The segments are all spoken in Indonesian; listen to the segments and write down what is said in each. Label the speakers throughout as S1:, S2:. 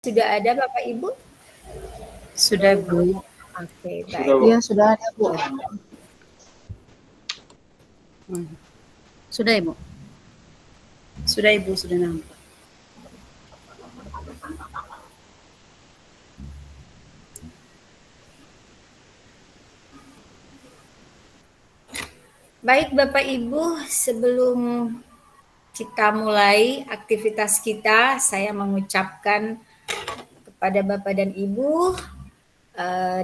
S1: Sudah ada Bapak Ibu?
S2: Sudah Bu.
S1: Oke, baik.
S3: Iya, sudah ada Bu.
S2: Sudah Ibu. Sudah Ibu, sudah nampak.
S1: Baik Bapak Ibu, sebelum kita mulai aktivitas kita, saya mengucapkan kepada Bapak dan Ibu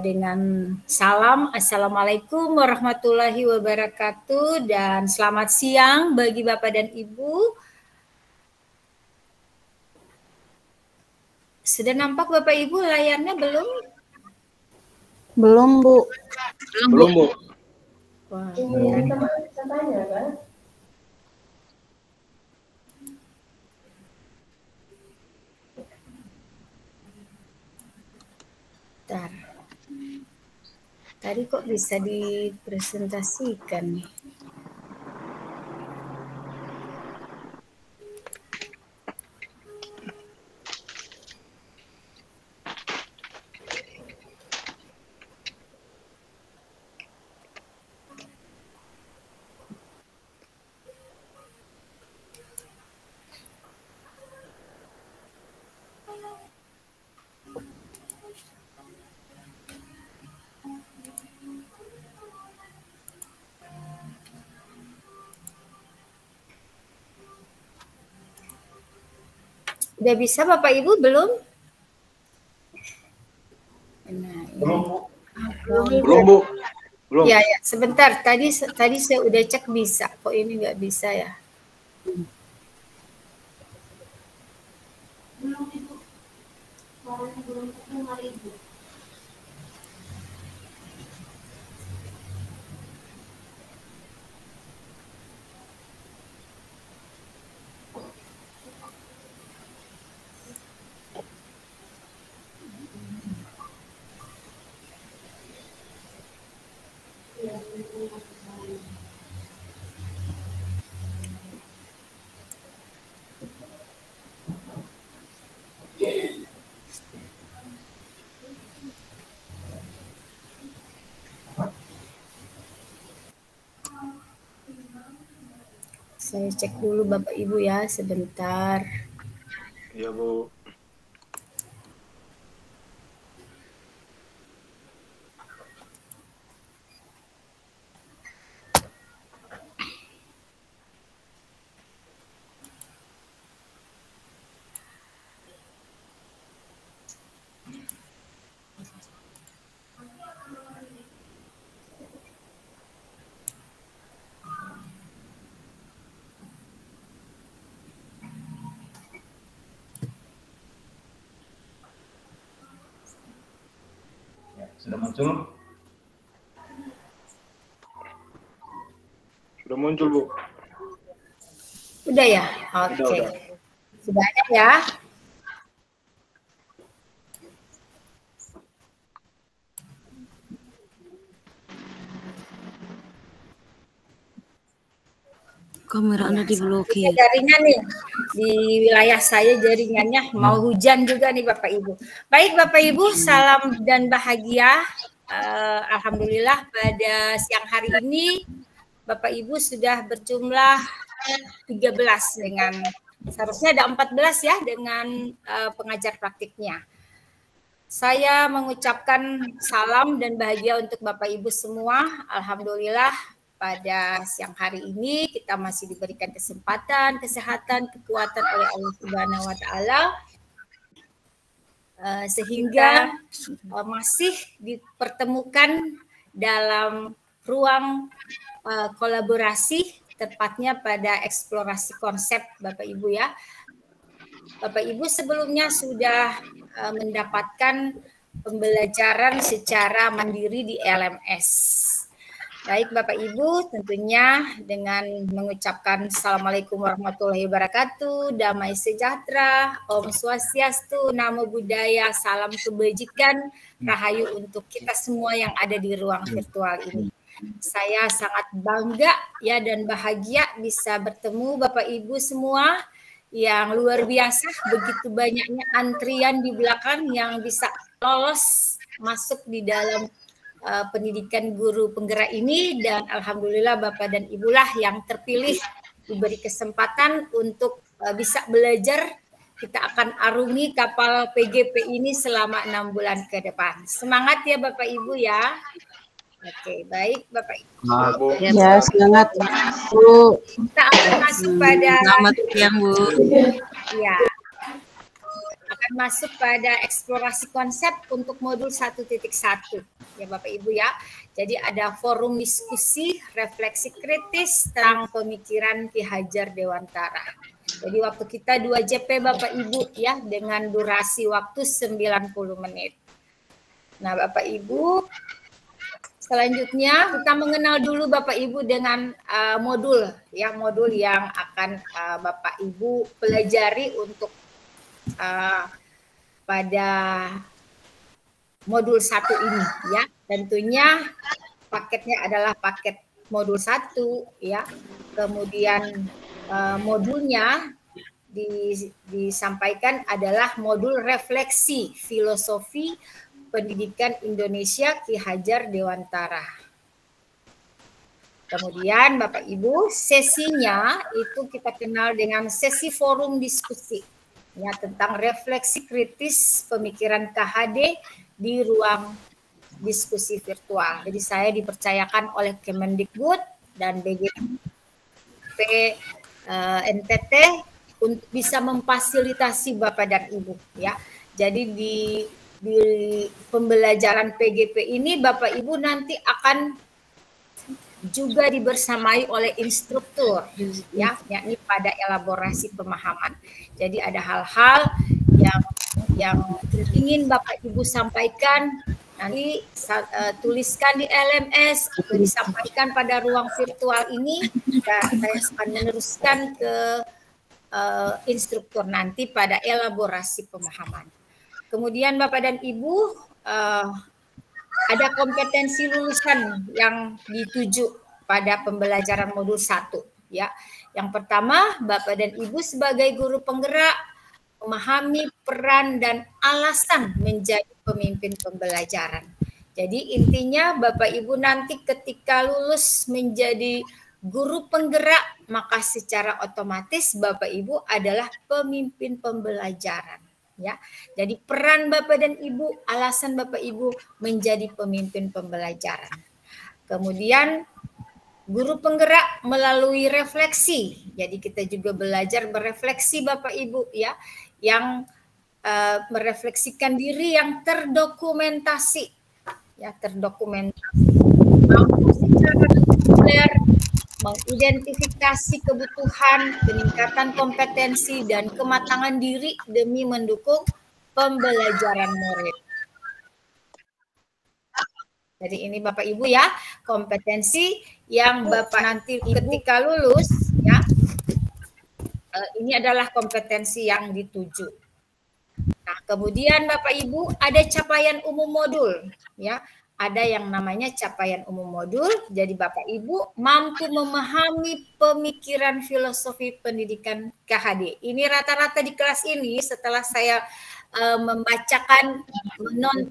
S1: dengan salam Assalamualaikum warahmatullahi wabarakatuh dan selamat siang bagi Bapak dan Ibu. Sudah nampak Bapak Ibu layarnya belum?
S3: Belum Bu.
S4: Belum Bu.
S1: Wah, bentar. Tadi kok bisa dipresentasikan nih? Udah bisa Bapak Ibu belum? Nah,
S4: Belum Bu. Belum.
S1: Ya, sebentar. Tadi saya udah cek bisa. Kok ini nggak bisa ya? Saya cek dulu Bapak Ibu ya, sebentar.
S4: Iya Bu.
S5: Sudah muncul?
S4: Sudah muncul Bu.
S1: Udah ya? Oke.
S4: Udah.
S1: Sudah ada ya?
S2: Kamera Anda diblokir.
S1: Jaringan nih di wilayah saya jaringannya mau hujan juga nih Bapak Ibu. Baik Bapak Ibu, salam dan bahagia. Alhamdulillah pada siang hari ini Bapak Ibu sudah berjumlah 13 dengan seharusnya ada 14 ya dengan pengajar praktiknya. Saya mengucapkan salam dan bahagia untuk Bapak Ibu semua. Alhamdulillah pada siang hari ini kita masih diberikan kesempatan, kesehatan, kekuatan oleh Allah Subhanahu wa taala sehingga masih dipertemukan dalam ruang kolaborasi, tepatnya pada eksplorasi konsep Bapak Ibu ya. Bapak Ibu sebelumnya sudah mendapatkan pembelajaran secara mandiri di LMS. Baik Bapak Ibu, tentunya dengan mengucapkan Assalamualaikum warahmatullahi wabarakatuh, damai sejahtera, Om Swastiastu, Namo Buddhaya, salam kebajikan, rahayu untuk kita semua yang ada di ruang virtual ini. Saya sangat bangga ya dan bahagia bisa bertemu Bapak Ibu semua yang luar biasa, begitu banyaknya antrian di belakang yang bisa lolos masuk di dalam pendidikan guru penggerak ini, dan alhamdulillah Bapak dan Ibu lah yang terpilih diberi kesempatan untuk bisa belajar. Kita akan arungi kapal PGP ini selama 6 bulan ke depan. Semangat ya Bapak Ibu ya. Oke, baik Bapak Ibu.
S3: Ya, semangat Bu.
S1: Kita akan masuk pada
S5: Selamat siang Bu.
S1: ya. Akan masuk pada eksplorasi konsep untuk modul 1.1 ya Bapak Ibu ya. Jadi ada forum diskusi refleksi kritis tentang pemikiran Ki Hajar Dewantara. Jadi waktu kita 2 JP Bapak Ibu ya, dengan durasi waktu 90 menit. Nah Bapak Ibu, selanjutnya kita mengenal dulu Bapak Ibu dengan modul ya, modul yang akan Bapak Ibu pelajari untuk pada modul 1 ini ya. Tentunya paketnya adalah paket modul 1 ya. Kemudian modulnya disampaikan adalah modul refleksi filosofi pendidikan Indonesia Ki Hajar Dewantara. Kemudian Bapak Ibu, sesinya itu kita kenal dengan sesi forum diskusi ya, tentang refleksi kritis pemikiran KHD di ruang diskusi virtual. Jadi saya dipercayakan oleh Kemendikbud dan BGP NTT untuk bisa memfasilitasi Bapak dan Ibu ya. Jadi di pembelajaran PGP ini Bapak Ibu nanti akan juga dibersamai oleh instruktur ya, yakni pada elaborasi pemahaman. Jadi ada hal-hal yang ingin Bapak Ibu sampaikan, nanti tuliskan di LMS atau disampaikan pada ruang virtual ini, dan saya akan meneruskan ke instruktur nanti pada elaborasi pemahaman. Kemudian Bapak dan Ibu, ada kompetensi lulusan yang dituju pada pembelajaran modul 1 ya. Yang pertama, Bapak dan Ibu sebagai guru penggerak memahami peran dan alasan menjadi pemimpin pembelajaran. Jadi intinya Bapak Ibu nanti ketika lulus menjadi guru penggerak, maka secara otomatis Bapak Ibu adalah pemimpin pembelajaran. Ya, jadi peran Bapak dan Ibu, alasan Bapak Ibu menjadi pemimpin pembelajaran. Kemudian guru penggerak melalui refleksi. Jadi kita juga belajar berefleksi Bapak Ibu ya, yang merefleksikan diri yang terdokumentasi. Ya, terdokumentasi. Mampu secara reguler mengidentifikasi kebutuhan, peningkatan kompetensi, dan kematangan diri demi mendukung pembelajaran murid. Jadi ini Bapak Ibu ya, kompetensi yang Bapak nanti ketika lulus ya, ini adalah kompetensi yang dituju. Nah, kemudian Bapak Ibu ada capaian umum modul ya. Ada yang namanya capaian umum modul. Jadi Bapak Ibu mampu memahami pemikiran filosofi pendidikan KHD. Ini rata-rata di kelas ini setelah saya membacakan,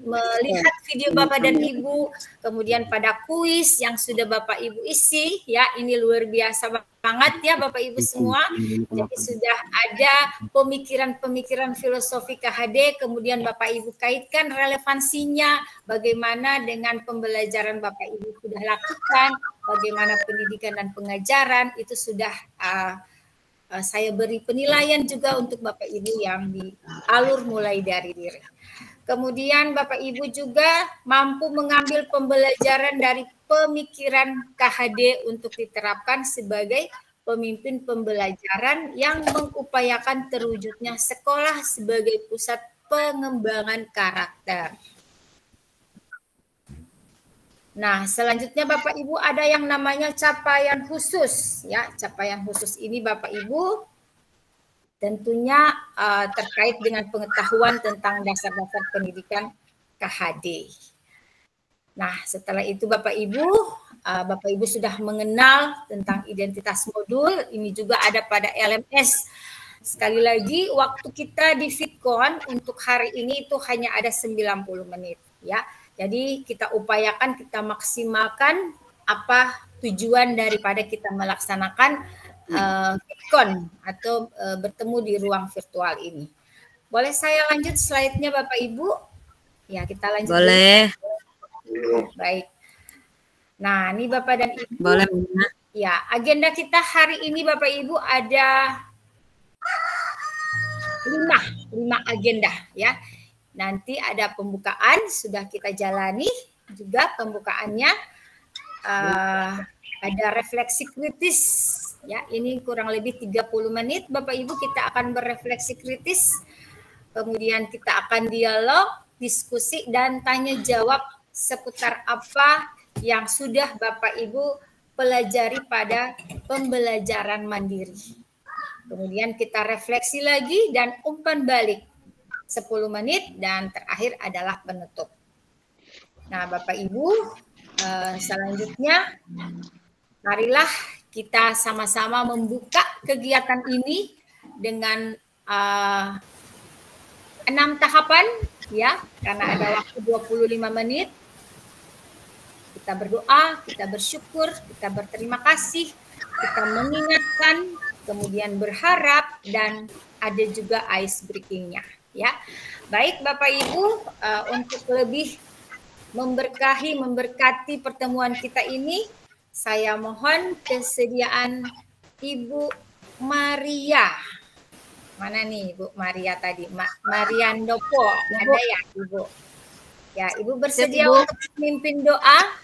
S1: melihat video Bapak dan Ibu, kemudian pada kuis yang sudah Bapak Ibu isi, ya ini luar biasa banget ya Bapak Ibu semua. Jadi sudah ada pemikiran-pemikiran filosofi KHD, kemudian Bapak Ibu kaitkan relevansinya, bagaimana dengan pembelajaran Bapak Ibu sudah lakukan, bagaimana pendidikan dan pengajaran, itu sudah saya beri penilaian juga untuk Bapak Ibu yang di alur mulai dari diri. Kemudian Bapak Ibu juga mampu mengambil pembelajaran dari pemikiran KHD untuk diterapkan sebagai pemimpin pembelajaran yang mengupayakan terwujudnya sekolah sebagai pusat pengembangan karakter. Nah, selanjutnya Bapak Ibu ada yang namanya capaian khusus ya. Capaian khusus ini Bapak Ibu tentunya terkait dengan pengetahuan tentang dasar-dasar pendidikan KHD. Nah, setelah itu Bapak Ibu sudah mengenal tentang identitas modul. Ini juga ada pada LMS Sekali lagi, waktu kita di Fitcon untuk hari ini itu hanya ada 90 menit ya. Jadi kita upayakan, kita maksimalkan apa tujuan daripada kita melaksanakan Fitcon atau bertemu di ruang virtual ini. Boleh saya lanjut slide-nya Bapak Ibu? Ya, kita lanjut.
S2: Boleh.
S1: Dulu. Baik. Nah, ini Bapak dan Ibu.
S2: Boleh.
S1: Ya, agenda kita hari ini Bapak Ibu ada 5 agenda ya. Nanti ada pembukaan, sudah kita jalani juga pembukaannya. Ada refleksi kritis ya. Ini kurang lebih 30 menit Bapak Ibu kita akan berefleksi kritis. Kemudian kita akan dialog, diskusi dan tanya jawab seputar apa yang sudah Bapak Ibu pelajari pada pembelajaran mandiri. Kemudian kita refleksi lagi dan umpan balik 10 menit dan terakhir adalah penutup. Nah, Bapak Ibu, selanjutnya marilah kita sama-sama membuka kegiatan ini dengan 6 tahapan ya, karena ada waktu 25 menit. Kita berdoa, kita bersyukur, kita berterima kasih, kita mengingatkan, kemudian berharap, dan ada juga ice breaking-nya ya. Baik Bapak Ibu, untuk lebih memberkati pertemuan kita ini, saya mohon kesediaan Ibu Maria. Mana nih Ibu Maria tadi? Mariandopo, ada ya Ibu? Ya, Ibu bersedia untuk memimpin doa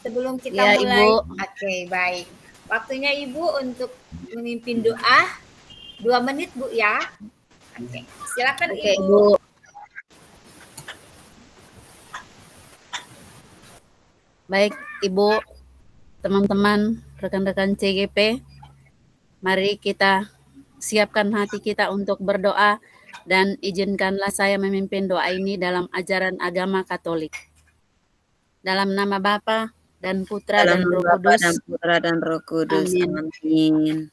S1: sebelum kita mulai? Oke, baik. Waktunya Ibu untuk memimpin doa 2 menit Bu ya. Oke, silakan Ibu.
S3: Baik Ibu, teman-teman, rekan-rekan CGP, mari kita siapkan hati kita untuk berdoa dan izinkanlah saya memimpin doa ini dalam ajaran agama Katolik. Dalam nama Bapa dan Putra dan Roh Kudus. Amin.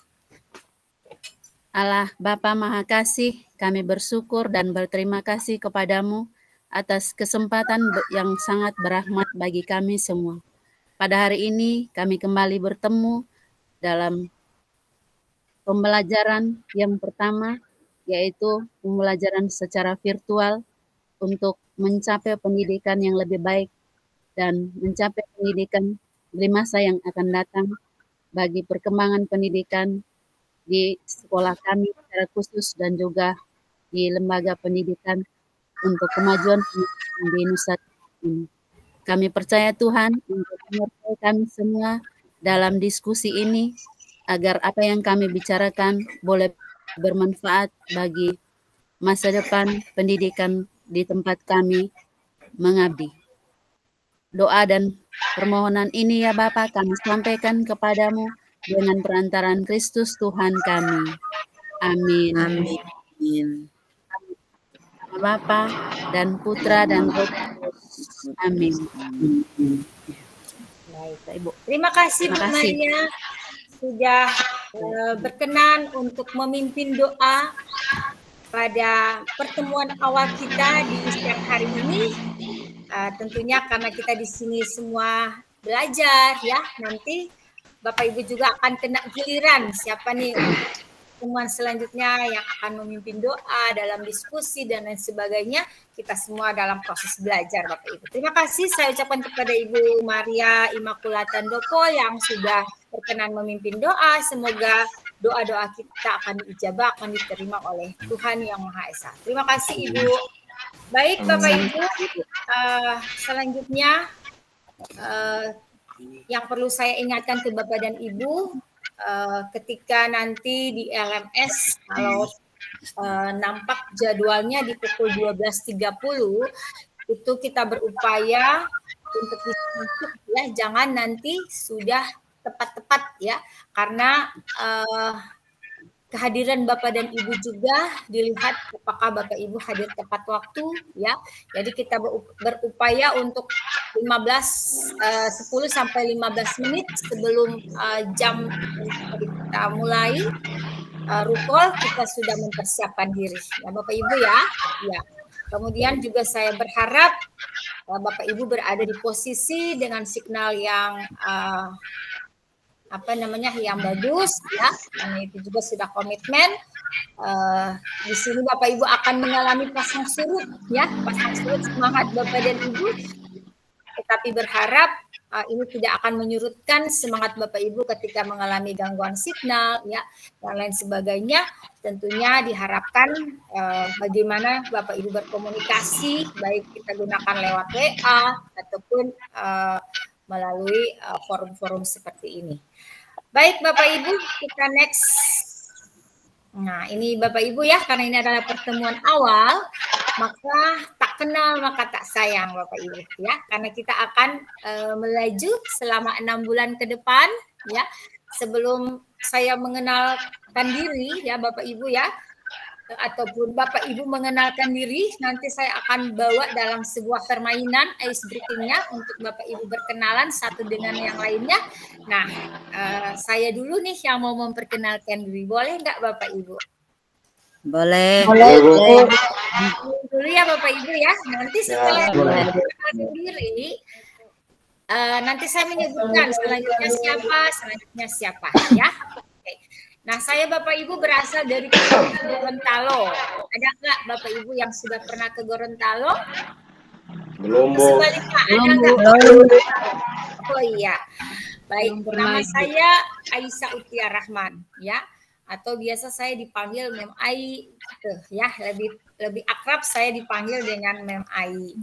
S3: Allah Bapa Maha Kasih, kami bersyukur dan berterima kasih kepadamu atas kesempatan yang sangat berahmat bagi kami semua. Pada hari ini kami kembali bertemu dalam pembelajaran yang pertama, yaitu pembelajaran secara virtual untuk mencapai pendidikan yang lebih baik dan mencapai pendidikan di masa yang akan datang bagi perkembangan pendidikan di sekolah kami secara khusus dan juga di lembaga pendidikan untuk kemajuan pendidikan di Nusa ini. Kami percaya Tuhan untuk menyertai kami semua dalam diskusi ini agar apa yang kami bicarakan boleh bermanfaat bagi masa depan pendidikan di tempat kami mengabdi. Doa dan permohonan ini ya Bapa kami sampaikan kepadamu dengan perantaraan Kristus Tuhan kami. Amin. Amin. Bapa dan Putra dan Roh Kudus. Amin.
S1: Baik, Ibu. Terima kasih Bu Maria sudah berkenan untuk memimpin doa pada pertemuan awal kita di setiap hari ini. Tentunya karena kita di sini semua belajar ya, nanti Bapak Ibu juga akan kena giliran siapa nih pertemuan selanjutnya yang akan memimpin doa dalam diskusi dan lain sebagainya. Kita semua dalam proses belajar Bapak Ibu. Terima kasih saya ucapkan kepada Ibu Maria Immaculata Dopo yang sudah berkenan memimpin doa. Semoga doa-doa kita akan diijabah, akan diterima oleh Tuhan Yang Maha Esa. Terima kasih Ibu. Baik Bapak Ibu, selanjutnya yang perlu saya ingatkan ke Bapak dan Ibu, ketika nanti di LMS kalau nampak jadwalnya di pukul 12.30 itu kita berupaya untuk masuk ya, jangan nanti sudah tepat-tepat ya, karena kehadiran Bapak dan Ibu juga dilihat apakah Bapak Ibu hadir tepat waktu ya. Jadi kita berupaya untuk 10 sampai 15 menit sebelum jam kita mulai rukol kita sudah mempersiapkan diri, ya Bapak Ibu ya. Ya. Kemudian juga saya berharap Bapak Ibu berada di posisi dengan signal yang yang bagus, ya. Karena itu juga sudah komitmen. Di sini Bapak Ibu akan mengalami pasang surut, ya, pasang surut semangat Bapak dan Ibu. Tetapi berharap ini tidak akan menyurutkan semangat Bapak Ibu ketika mengalami gangguan signal, ya, dan lain sebagainya. Tentunya diharapkan bagaimana Bapak Ibu berkomunikasi, baik kita gunakan lewat WA ataupun melalui forum-forum seperti ini. Baik Bapak Ibu, kita next. Nah, ini Bapak Ibu ya, karena ini adalah pertemuan awal, maka tak kenal maka tak sayang Bapak Ibu ya, karena kita akan melaju selama 6 bulan ke depan ya. Sebelum saya mengenalkan diri ya Bapak Ibu ya, ataupun Bapak Ibu mengenalkan diri, nanti saya akan bawa dalam sebuah permainan ice breaking-nya untuk Bapak Ibu berkenalan satu dengan yang lainnya. Nah, saya dulu nih yang mau memperkenalkan diri. Boleh nggak Bapak Ibu?
S2: Boleh.
S1: Boleh. Dulu ya Bapak Ibu ya. Nanti setelah memperkenalkan diri, nanti saya menyebutkan selanjutnya siapa ya. Nah, saya Bapak Ibu berasal dari Gorontalo. Ada nggak Bapak Ibu yang sudah pernah ke Gorontalo?
S4: Belum, Bu.
S1: Sebaliknya, ada nggak? Oh iya. Baik, nama saya Aisyah Utia Rahman, ya. Atau biasa saya dipanggil Mem Ai, ya. Lebih akrab saya dipanggil dengan Mem Ai.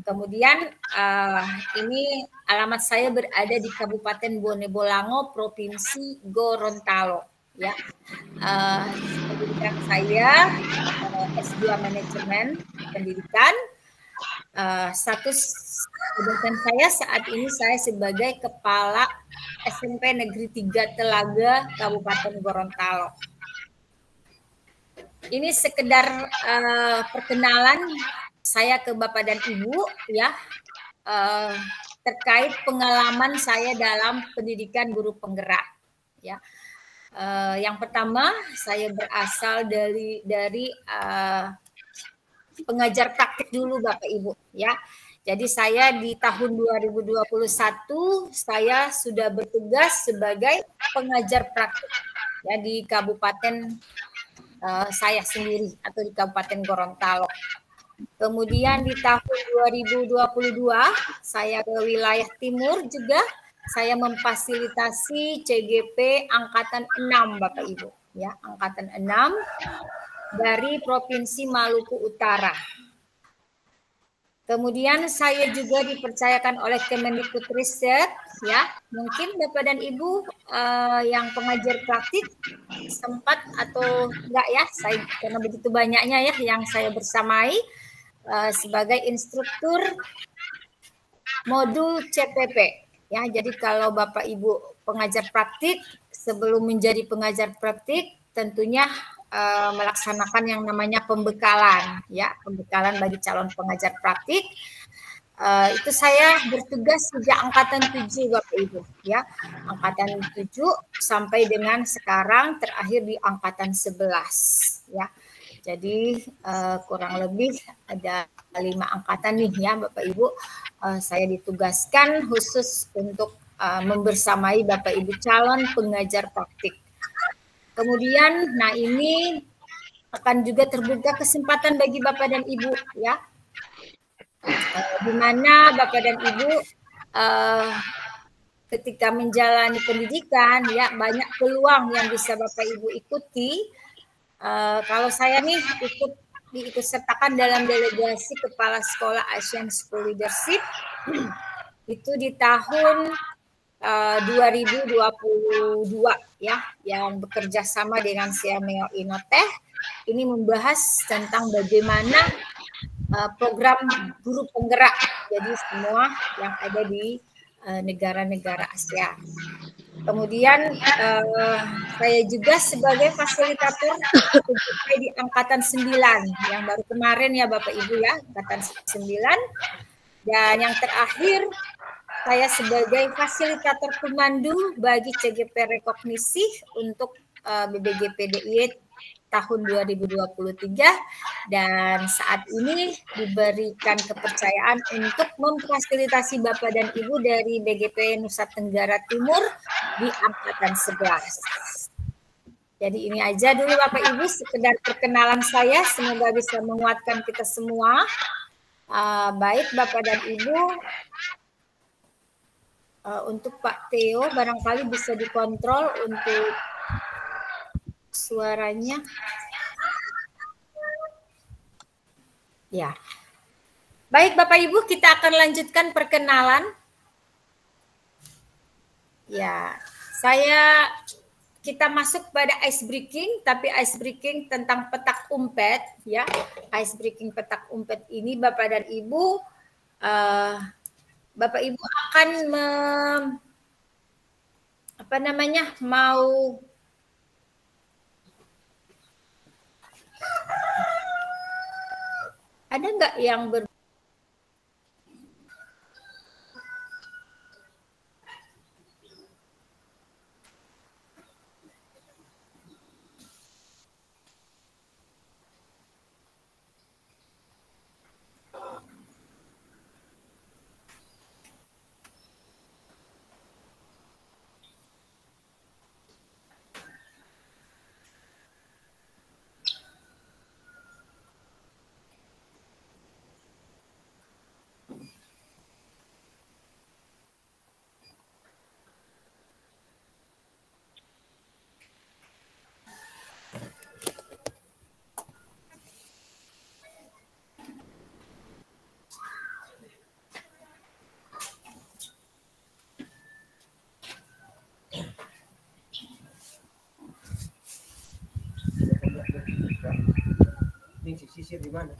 S1: Kemudian ini alamat saya berada di Kabupaten Bone Bolango, Provinsi Gorontalo. Ya, pendidikan saya S2 Manajemen Pendidikan. Status pendidikan saya saat ini saya sebagai Kepala SMP Negeri 3 Telaga Kabupaten Gorontalo. Ini sekedar perkenalan saya ke Bapak dan Ibu ya, terkait pengalaman saya dalam pendidikan guru penggerak ya. Yang pertama, saya berasal dari pengajar praktik dulu Bapak Ibu ya. Jadi saya di tahun 2021 saya sudah bertugas sebagai pengajar praktik ya di kabupaten saya sendiri atau di Kabupaten Gorontalo. Kemudian di tahun 2022 saya ke wilayah timur juga. Saya memfasilitasi CGP Angkatan 6 Bapak Ibu ya, Angkatan 6 dari Provinsi Maluku Utara. Kemudian saya juga dipercayakan oleh Kemendikbudristek ya. Mungkin Bapak dan Ibu yang pengajar praktik sempat atau enggak ya, saya karena begitu banyaknya ya yang saya bersamai sebagai instruktur modul CPP. Ya, jadi kalau Bapak Ibu pengajar praktik, sebelum menjadi pengajar praktik, tentunya melaksanakan yang namanya pembekalan, ya, pembekalan bagi calon pengajar praktik. Itu saya bertugas sejak angkatan 7 Bapak Ibu, ya, angkatan 7 sampai dengan sekarang terakhir di angkatan 11, ya. Jadi kurang lebih ada 5 angkatan nih ya Bapak Ibu. Saya ditugaskan khusus untuk membersamai Bapak Ibu calon pengajar praktik. Kemudian, nah ini akan juga terbuka kesempatan bagi Bapak dan Ibu ya, di mana Bapak dan Ibu ketika menjalani pendidikan ya banyak peluang yang bisa Bapak Ibu ikuti. Kalau saya nih diikut sertakan dalam delegasi Kepala Sekolah Asian School Leadership itu di tahun 2022 ya, yang bekerja sama dengan Siameo Inoteh. Ini membahas tentang bagaimana program guru penggerak, jadi semua yang ada di negara-negara ASEAN. Kemudian saya juga sebagai fasilitator di angkatan 9 yang baru kemarin ya Bapak Ibu ya, angkatan 9. Dan yang terakhir saya sebagai fasilitator pemandu bagi CGP Rekognisi untuk BBGPDI tahun 2023 dan saat ini diberikan kepercayaan untuk memfasilitasi Bapak dan Ibu dari BGP Nusa Tenggara Timur di angkatan 11. Jadi ini aja dulu Bapak Ibu sekedar perkenalan saya, semoga bisa menguatkan kita semua. Baik Bapak dan Ibu, untuk Pak Theo barangkali bisa dikontrol untuk suaranya. Ya. Baik Bapak Ibu, kita akan lanjutkan perkenalan. Ya, kita masuk pada ice breaking, tapi ice breaking tentang petak umpet, ya. Ice breaking petak umpet ini Bapak dan Ibu, Bapak Ibu akan mau ada nggak yang
S5: sisir di mana?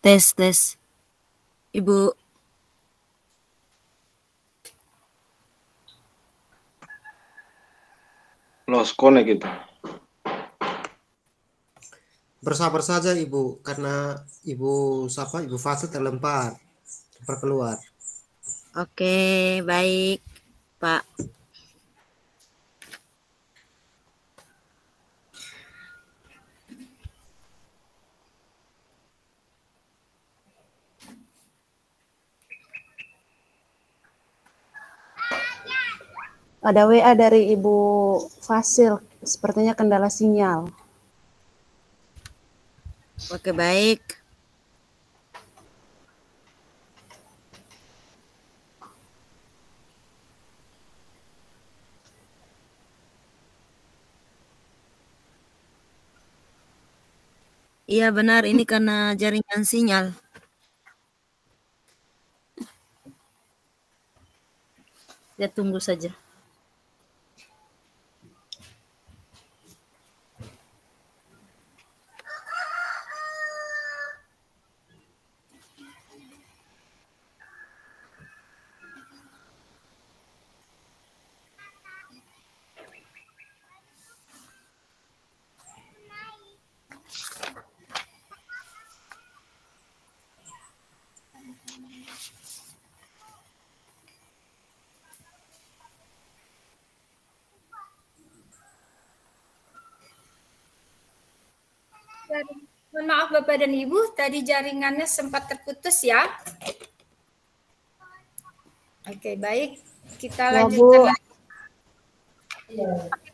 S6: Tes. Ibu.
S4: Lost connect itu.
S5: Bersabar saja Ibu, karena Ibu Fasil terlempar keluar.
S6: Oke, baik, Pak.
S2: Ada WA dari Ibu Fasil, sepertinya kendala sinyal.
S6: Oke, baik. Iya benar, ini karena jaringan sinyal.
S3: Ya tunggu saja.
S1: Mohon maaf Bapak dan Ibu, tadi jaringannya sempat terputus ya. Oke, baik. Kita lanjutkan lagi.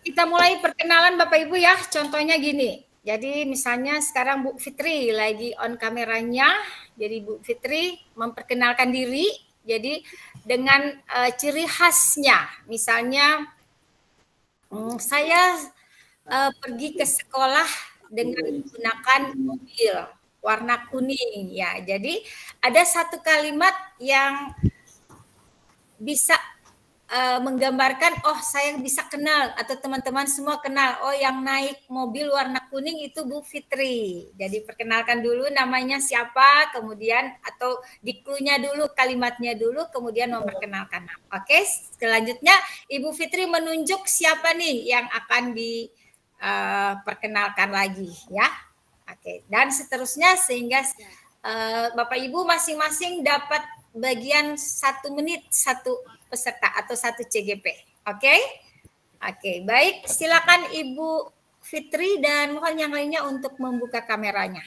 S1: Kita mulai perkenalan Bapak Ibu ya. Contohnya gini. Jadi misalnya sekarang Bu Fitri lagi on kameranya. Jadi Bu Fitri memperkenalkan diri. Jadi dengan ciri khasnya. Misalnya saya pergi ke sekolah dengan menggunakan mobil warna kuning ya. Jadi ada satu kalimat yang bisa menggambarkan, oh saya bisa kenal atau teman-teman semua kenal, oh yang naik mobil warna kuning itu Bu Fitri. Jadi perkenalkan dulu namanya siapa, kemudian atau diklunya dulu, kalimatnya dulu, kemudian memperkenalkan. Oke, selanjutnya Ibu Fitri menunjuk siapa nih yang akan diperkenalkan lagi ya. Oke, dan seterusnya sehingga Bapak Ibu masing-masing dapat bagian 1 menit satu peserta atau 1 CGP. Oke? Oke, baik. Silakan Ibu Fitri dan mohon yang lainnya untuk membuka kameranya.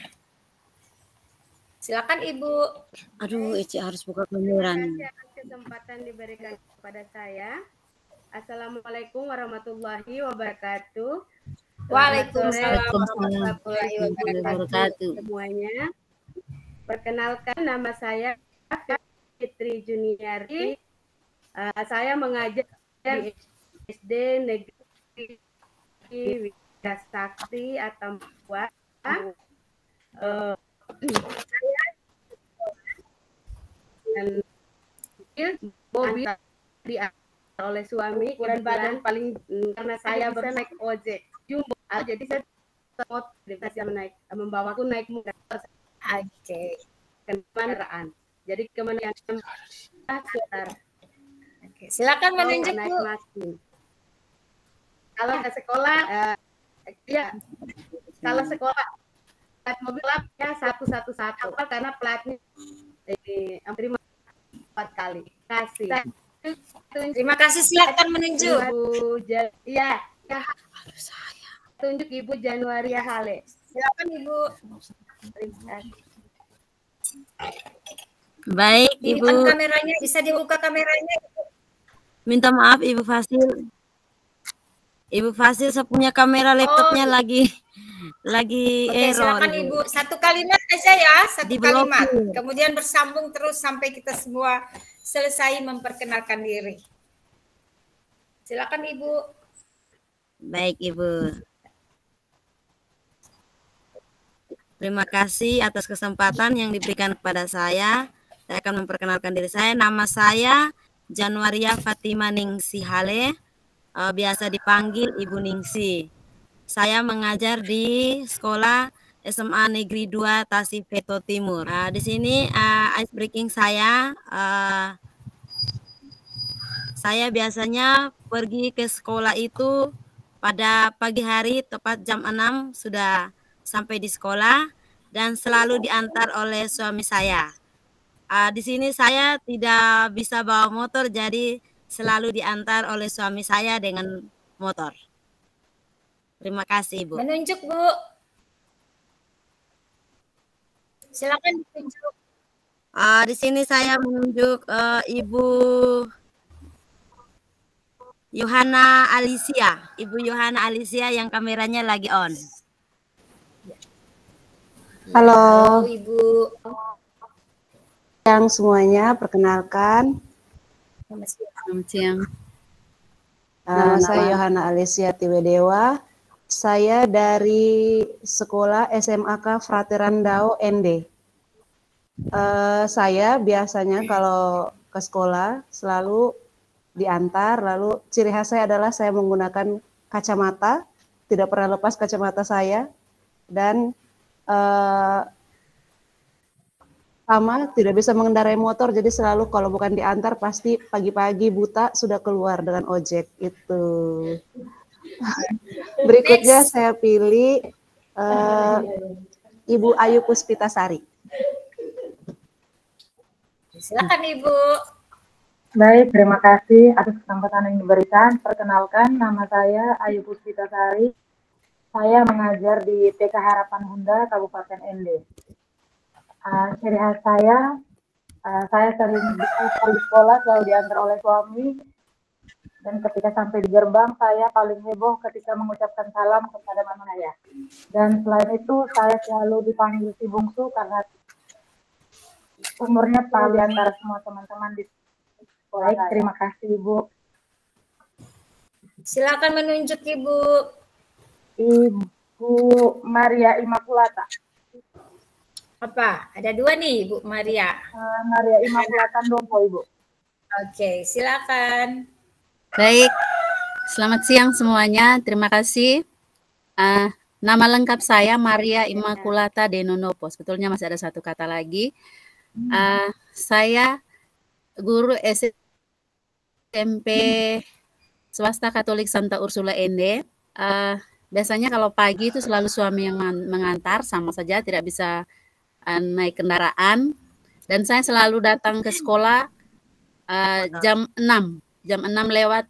S1: Silakan Ibu.
S6: Aduh, Ici harus buka kamera.
S7: Terima kasih atas kesempatan diberikan kepada saya. Assalamualaikum warahmatullahi wabarakatuh.
S1: Waalaikumsalam warahmatullahi
S6: wabarakatuh.
S7: Semuanya. Perkenalkan, nama saya Fitri Juniarti. Saya mengajar di SD Negeri Widyasakti atau Mbak. Saya mobil diantar oleh suami, ukuran badan paling karena saya bisa naik ojek jumbo, jadi saya bisa membawaku naik motor.
S1: Oke.
S7: Kendaraan. Jadi kemana yang sekitar.
S1: Oke, silakan menunjuk
S7: naik
S1: Bu.
S7: mesin. Kalau ke sekolah, ya kalau sekolah plat mobil ya 111 karena platnya terima 4 kali. Kasih.
S1: Terima kasih, silakan menunjuk.
S7: Ibu ya. Tunjuk Ibu Januaria Hale.
S1: Silakan Ibu.
S6: Baik,
S1: Ibu.
S6: Ibu.
S1: Kameranya bisa dibuka kameranya.
S6: Minta maaf Ibu Fasil. Ibu Fasil saya punya kamera laptopnya lagi
S1: Oke,
S6: error.
S1: silakan Ibu. 1 kalimat aja ya, 1
S6: Diblokir.
S1: kalimat. Kemudian bersambung terus sampai kita semua selesai memperkenalkan diri. Silakan Ibu.
S6: Baik Ibu. Terima kasih atas kesempatan yang diberikan kepada saya. Saya akan memperkenalkan diri saya. Nama saya Januaria Fatima Ningsi Hale, biasa dipanggil Ibu Ningsi. Saya mengajar di sekolah SMA Negeri 2 Tasik Veto Timur. Di sini ice breaking saya biasanya pergi ke sekolah itu pada pagi hari tepat jam 6 sudah sampai di sekolah dan selalu diantar oleh suami saya. Di sini saya tidak bisa bawa motor, jadi selalu diantar oleh suami saya dengan motor. Terima kasih, Bu.
S1: Menunjuk, Bu. Silakan ditunjuk.
S6: Di sini saya menunjuk Ibu Yohana Alicia. Ibu Yohana Alicia yang kameranya lagi on.
S8: Halo,
S1: Ibu.
S8: yang semuanya, perkenalkan.
S3: Selamat siang.
S8: Nama saya Yohana Alicia Tiwedewa. Saya dari sekolah SMAK Frateran Dao ND. Saya biasanya kalau ke sekolah selalu diantar, lalu ciri khas saya adalah saya menggunakan kacamata, tidak pernah lepas kacamata saya, dan sama tidak bisa mengendarai motor, jadi selalu kalau bukan diantar pasti pagi-pagi buta sudah keluar dengan ojek itu. Berikutnya saya pilih Ibu Ayu Puspitasari.
S1: Silakan Ibu.
S9: Baik, terima kasih atas kesempatan yang diberikan. Perkenalkan, nama saya Ayu Puspitasari. Saya mengajar di TK Harapan Bunda, Kabupaten ND. Ciri khas saya sering di sekolah selalu diantar oleh suami, dan ketika sampai di gerbang saya paling heboh ketika mengucapkan salam kepada mama saya. Dan selain itu saya selalu dipanggil si bungsu karena umurnya paling di antara semua teman-teman di sekolah. Baik, terima kasih Ibu.
S1: Silakan menunjuk Ibu.
S9: Ibu Maria Immaculata.
S1: Apa? Ada 2 nih, Bu Maria.
S9: Maria Immaculata Dompo, Ibu.
S1: Oke, silakan.
S3: Baik, selamat siang semuanya. Terima kasih. Nama lengkap saya Maria Immaculata Denonopo. Sebetulnya masih ada satu kata lagi. Saya guru SMP swasta Katolik Santa Ursula Ende. Biasanya kalau pagi itu selalu suami yang mengantar, sama saja tidak bisa naik kendaraan. Dan saya selalu datang ke sekolah jam 6 lewat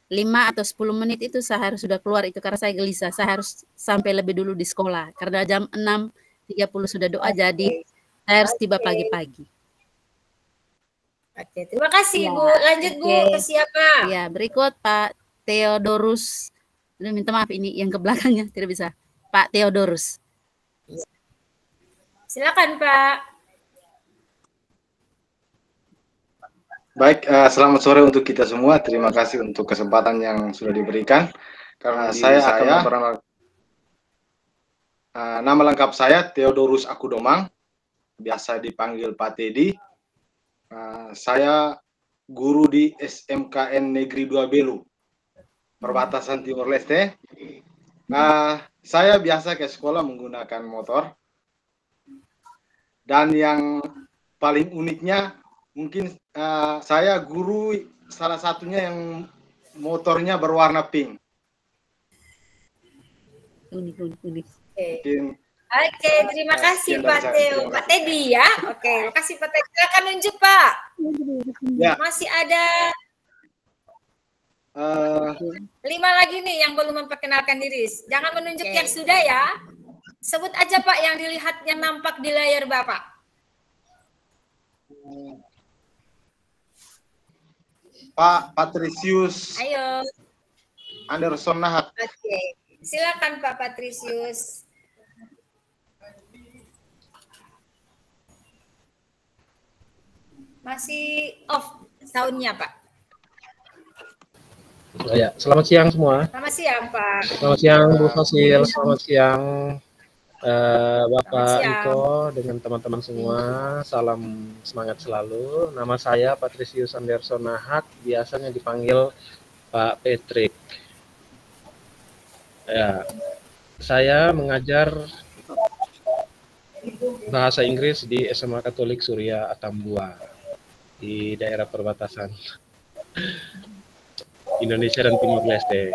S3: 5 atau 10 menit itu saya harus sudah keluar itu karena saya gelisah. Saya harus sampai lebih dulu di sekolah karena jam 6.30 sudah doa, jadi saya harus tiba pagi-pagi.
S1: Oke, terima kasih Bu. Lanjut Bu, ke siapa?
S3: Ya, berikut Pak Theodorus. Minta maaf ini yang ke belakangnya tidak bisa. Pak Theodorus.
S1: Silakan Pak.
S4: Baik, selamat sore untuk kita semua. Terima kasih untuk kesempatan yang sudah diberikan. Karena saya akan memperkenalkan nama lengkap saya Theodorus Akudomang, biasa dipanggil Pak Teddy. Saya guru di SMKN Negeri 2 Belu, perbatasan Timor Leste. Saya biasa ke sekolah menggunakan motor. Dan yang paling uniknya mungkin saya guru salah satunya yang motornya berwarna pink.
S3: Unik.
S1: Oke, terima kasih Pak Theo. Pak Teddy ya. Oke, terima kasih Pak Teddy. Silakan nunjuk Pak.
S4: Ya.
S1: Masih ada 5 lagi nih yang belum memperkenalkan diri. Jangan menunjuk yang sudah ya. Sebut aja Pak yang dilihatnya nampak di layar Bapak.
S4: Pak Patricius.
S1: Ayo.
S4: Anderson Nahat.
S1: Oke, silakan Pak Patricius. Masih off soundnya Pak.
S10: Ya, selamat siang semua.
S1: Selamat siang Pak.
S10: Selamat siang Bu Fasil. Selamat siang Bapak Iko dengan teman-teman semua. Salam semangat selalu. Nama saya Patricius Anderson Nahat, biasanya dipanggil Pak Patrick. Ya, saya mengajar bahasa Inggris di SMA Katolik Surya Atambua di daerah perbatasan Indonesia dan Timor Leste.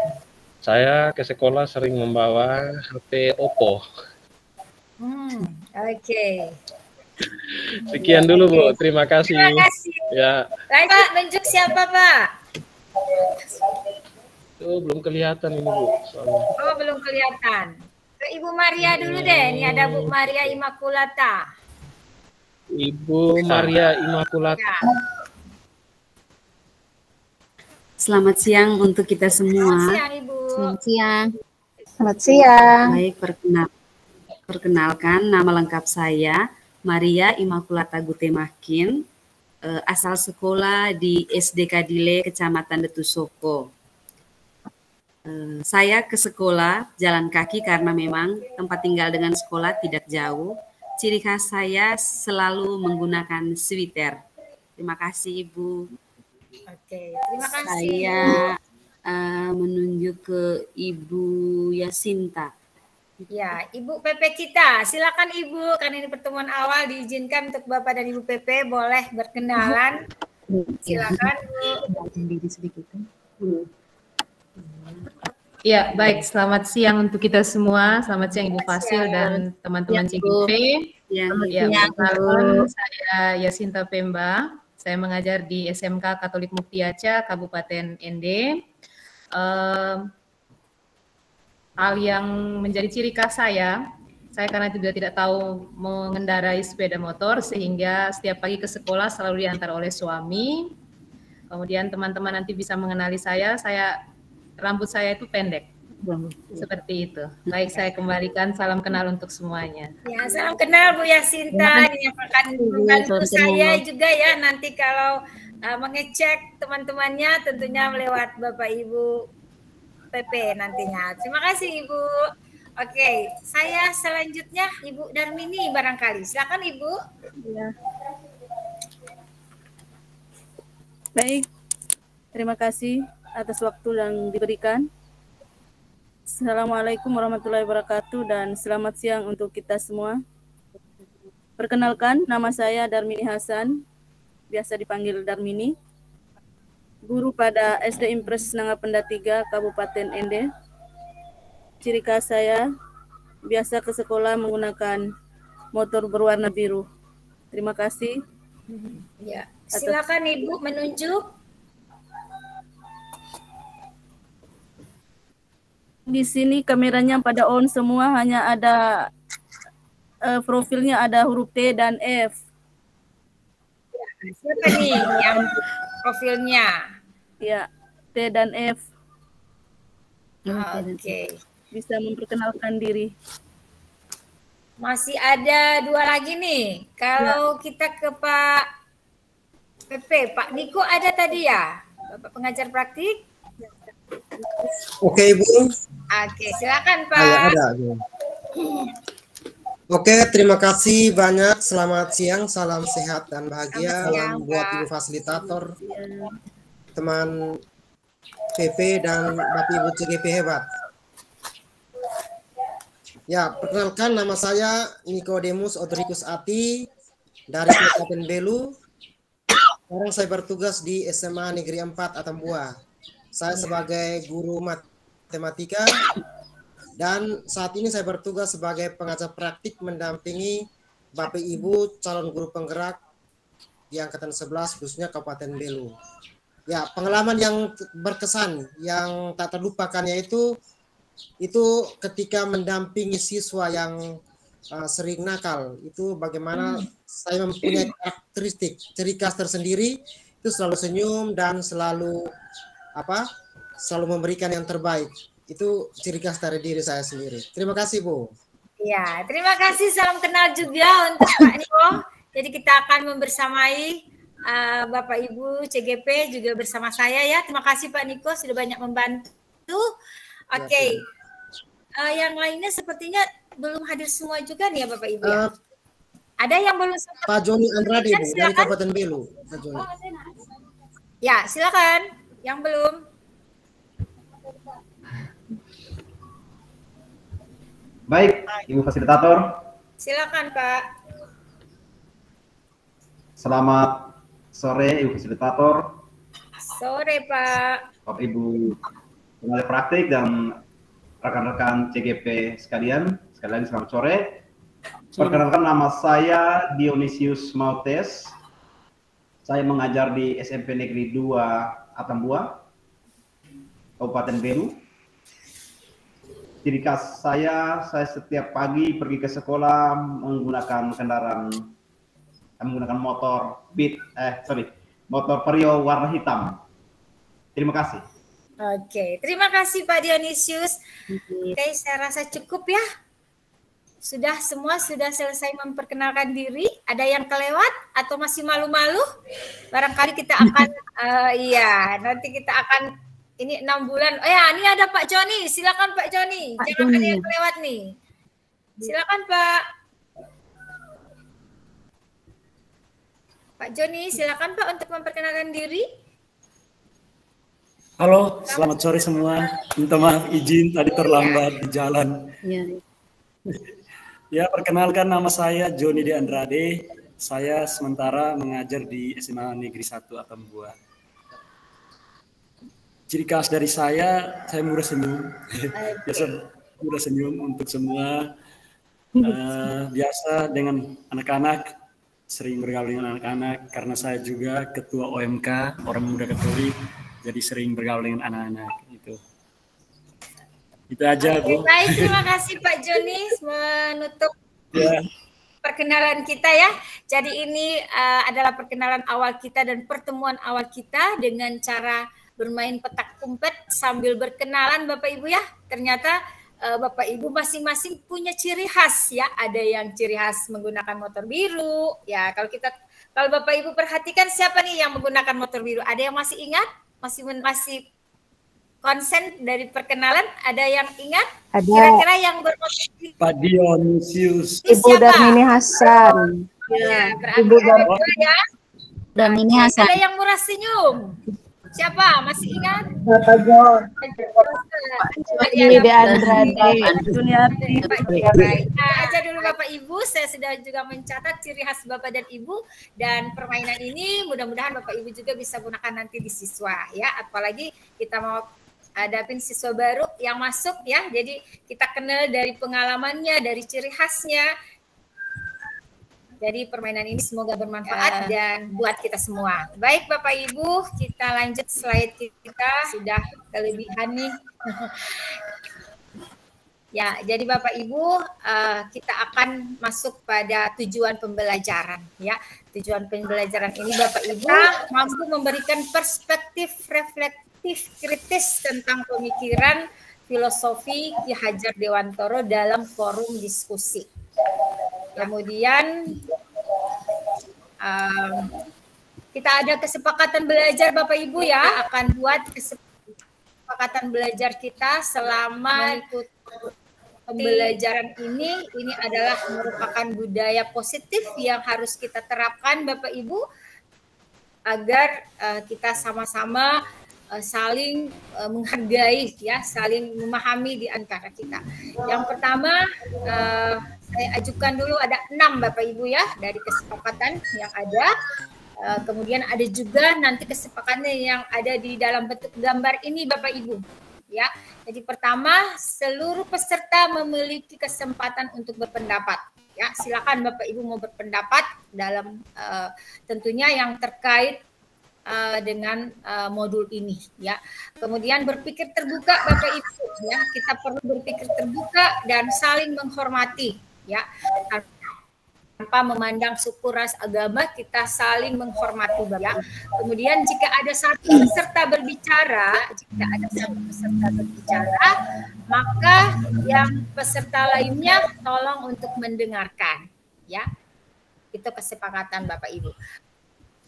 S10: Saya ke sekolah sering membawa HP Oppo.
S1: Oke.
S10: Sekian dulu Bu, terima kasih.
S1: Terima kasih.
S10: Ya.
S1: Pak, nunjuk siapa Pak?
S10: Belum kelihatan ini Bu. Soalnya.
S1: Oh, belum kelihatan. Ke Ibu Maria dulu deh. Ini ada Bu Maria Immaculata.
S10: Ibu Maria Immaculata.
S1: Ya.
S2: Selamat siang untuk kita semua.
S1: Selamat siang Ibu.
S3: Selamat siang.
S8: Selamat siang.
S2: Baik, perkenalkan nama lengkap saya Maria Immaculata Gutemakin, asal sekolah di SD Kadile, Kecamatan Detusoko. Saya ke sekolah jalan kaki karena memang tempat tinggal dengan sekolah tidak jauh. Ciri khas saya selalu menggunakan sweater. Terima kasih Ibu.
S1: Oke, terima kasih.
S2: Saya menunjuk ke Ibu Yasinta.
S1: Ya, Ibu PP kita. Silakan Ibu, karena ini pertemuan awal diizinkan untuk Bapak dan Ibu PP boleh berkenalan. Silakan Bu.
S11: Ya, baik. Selamat siang untuk kita semua. Selamat siang Ibu Fasil dan teman-teman CGP. Ya, saya Yasinta Pemba. Saya mengajar di SMK Katolik Muktiaca, Kabupaten Ende. Hal yang menjadi ciri khas saya karena juga tidak tahu mengendarai sepeda motor, sehingga setiap pagi ke sekolah selalu diantar oleh suami. Kemudian teman-teman nanti bisa mengenali saya rambut saya itu pendek. Seperti itu. Baik, saya kembalikan salam kenal untuk semuanya.
S1: Ya, salam kenal Bu Yasinta. Ini akan membantu saya juga ya nanti kalau mengecek teman-temannya tentunya lewat Bapak Ibu PP nantinya. Terima kasih Ibu. Oke, saya selanjutnya Ibu Darmini barangkali. Silakan Ibu.
S12: Ya. Baik, terima kasih atas waktu yang diberikan. Assalamualaikum warahmatullahi wabarakatuh dan selamat siang untuk kita semua. Perkenalkan, nama saya Darmini Hasan, biasa dipanggil Darmini. Guru pada SD Impres Nangapenda 3, Kabupaten Ende. Ciri khas saya, biasa ke sekolah menggunakan motor berwarna biru. Terima kasih.
S1: Ya, silakan Ibu menunjuk.
S12: Di sini kameranya pada on semua, hanya ada profilnya ada huruf T dan F.
S1: Siapa nih yang profilnya?
S12: Ya, T dan F.
S1: Oke.
S12: Bisa memperkenalkan diri.
S1: Masih ada 2 lagi nih. Kalau kita ke Pak PP, Pak Niko ada tadi ya? Bapak pengajar praktik?
S5: Oke, Ibu.
S1: Oke, silakan Pak.
S5: Ada. Oke, terima kasih banyak. Selamat siang, salam sehat dan bahagia. Salam buat Ibu fasilitator, teman PP dan Bapak Ibu CGP hebat. Ya, perkenalkan nama saya Nikodemus Odrikus Ati dari Kabupaten Belu. Sekarang saya bertugas di SMA Negeri 4 Atambua. Saya sebagai guru matematika. Dan saat ini saya bertugas sebagai pengajar praktik mendampingi Bapak Ibu calon guru penggerak di angkatan 11 khususnya Kabupaten Belu. Ya, pengalaman yang berkesan yang tak terlupakan yaitu ketika mendampingi siswa yang sering nakal. Itu bagaimana saya mempunyai karakteristik ciri khas tersendiri, itu selalu senyum dan selalu memberikan yang terbaik. Itu ciri khas dari diri saya sendiri. Terima kasih, Bu.
S1: Ya, terima kasih. Salam kenal juga untuk Pak Niko. Jadi kita akan membersamai Bapak Ibu CGP juga bersama saya ya. Terima kasih Pak Niko sudah banyak membantu. Oke. Yang lainnya sepertinya belum hadir semua juga nih ya Bapak Ibu ya. Ada yang belum sempat.
S5: Pak Joni Andrade dari Kabupaten Belu. Pak Joni.
S1: Ya, silakan. Yang belum.
S13: Baik, Ibu fasilitator.
S1: Silakan, Pak.
S13: Selamat sore, Ibu fasilitator.
S1: Sore, Pak.
S13: Bapak Ibu pengajar praktik dan rekan-rekan CGP sekalian. Sekali lagi selamat sore. Perkenalkan, nama saya Dionysius Mautes. Saya mengajar di SMP Negeri 2 Atambua, Kabupaten Belu. Ciri khas saya setiap pagi pergi ke sekolah menggunakan motor motor Vario warna hitam. Terima kasih.
S1: Oke, terima kasih Pak Dionysius. Oke, saya rasa cukup ya. Sudah selesai memperkenalkan diri. Ada yang kelewat atau masih malu-malu? Barangkali kita akan nanti kita akan ini 6 bulan. Oh ya, ini ada Pak Joni. Silakan Pak Joni. Jangan ada yang kelewat nih. Silakan Pak. Pak Joni, silakan Pak untuk memperkenalkan diri.
S14: Halo, selamat sore semua. Minta maaf izin tadi terlambat di jalan. Ya, perkenalkan nama saya Joni De Andrade. Saya sementara mengajar di SMA Negeri 1 Atambua. Ciri khas dari saya mudah senyum. Biasa mudah senyum untuk semua. Biasa dengan anak-anak, sering bergaul dengan anak-anak karena saya juga ketua OMK, Orang Muda Katolik, jadi sering bergaul dengan anak-anak. Itu aja, Bu.
S1: Baik, terima kasih Pak Joni menutup perkenalan kita ya. Jadi ini adalah perkenalan awal kita dan pertemuan awal kita dengan cara bermain petak umpet sambil berkenalan Bapak Ibu ya. Ternyata Bapak Ibu masing-masing punya ciri khas ya. Ada yang ciri khas menggunakan motor biru. Ya, kalau Bapak Ibu perhatikan siapa nih yang menggunakan motor biru? Ada yang masih ingat? Masih konsen dari perkenalan? Ada yang ingat?
S8: Ada.
S1: Kira-kira yang bermotor biru?
S14: Pak Dionysius.
S8: Ibu Darmini Hasan.
S1: Ya, berarti ada dua ya.
S8: Darmini Hasan.
S1: Ada yang murah senyum. Siapa? Masih ingat?
S9: Bapak John.
S8: Ini Andrade.
S1: Baik. Aja dulu Bapak Ibu, saya sudah juga mencatat ciri khas Bapak dan Ibu, dan permainan ini mudah-mudahan Bapak Ibu juga bisa gunakan nanti di siswa ya. Apalagi kita mau hadapin siswa baru yang masuk ya. Jadi kita kenal dari pengalamannya, dari ciri khasnya. Jadi permainan ini semoga bermanfaat dan buat kita semua. Baik Bapak Ibu, kita lanjut slide kita. Sudah kelebihan nih. Ya, jadi Bapak Ibu, kita akan masuk pada tujuan pembelajaran. Ya, tujuan pembelajaran ini Bapak Ibu mampu memberikan perspektif reflektif kritis tentang pemikiran filosofi Ki Hajar Dewantara dalam forum diskusi. Kemudian kita ada kesepakatan belajar Bapak Ibu ya, akan buat kesepakatan belajar kita selama ikut pembelajaran ini adalah merupakan budaya positif yang harus kita terapkan Bapak Ibu agar kita sama-sama saling menghargai ya, saling memahami di antara kita. Yang pertama saya ajukan dulu ada 6 Bapak Ibu ya dari kesepakatan yang ada. Kemudian ada juga nanti kesepakatannya yang ada di dalam bentuk gambar ini Bapak Ibu. Ya. Jadi pertama, seluruh peserta memiliki kesempatan untuk berpendapat. Ya, silakan Bapak Ibu mau berpendapat dalam tentunya yang terkait dengan modul ini ya. Kemudian berpikir terbuka Bapak Ibu ya. Kita perlu berpikir terbuka dan saling menghormati ya. Tanpa memandang suku, ras, agama, kita saling menghormati ya. Kemudian jika ada satu peserta berbicara, maka yang peserta lainnya tolong untuk mendengarkan ya. Itu kesepakatan Bapak Ibu.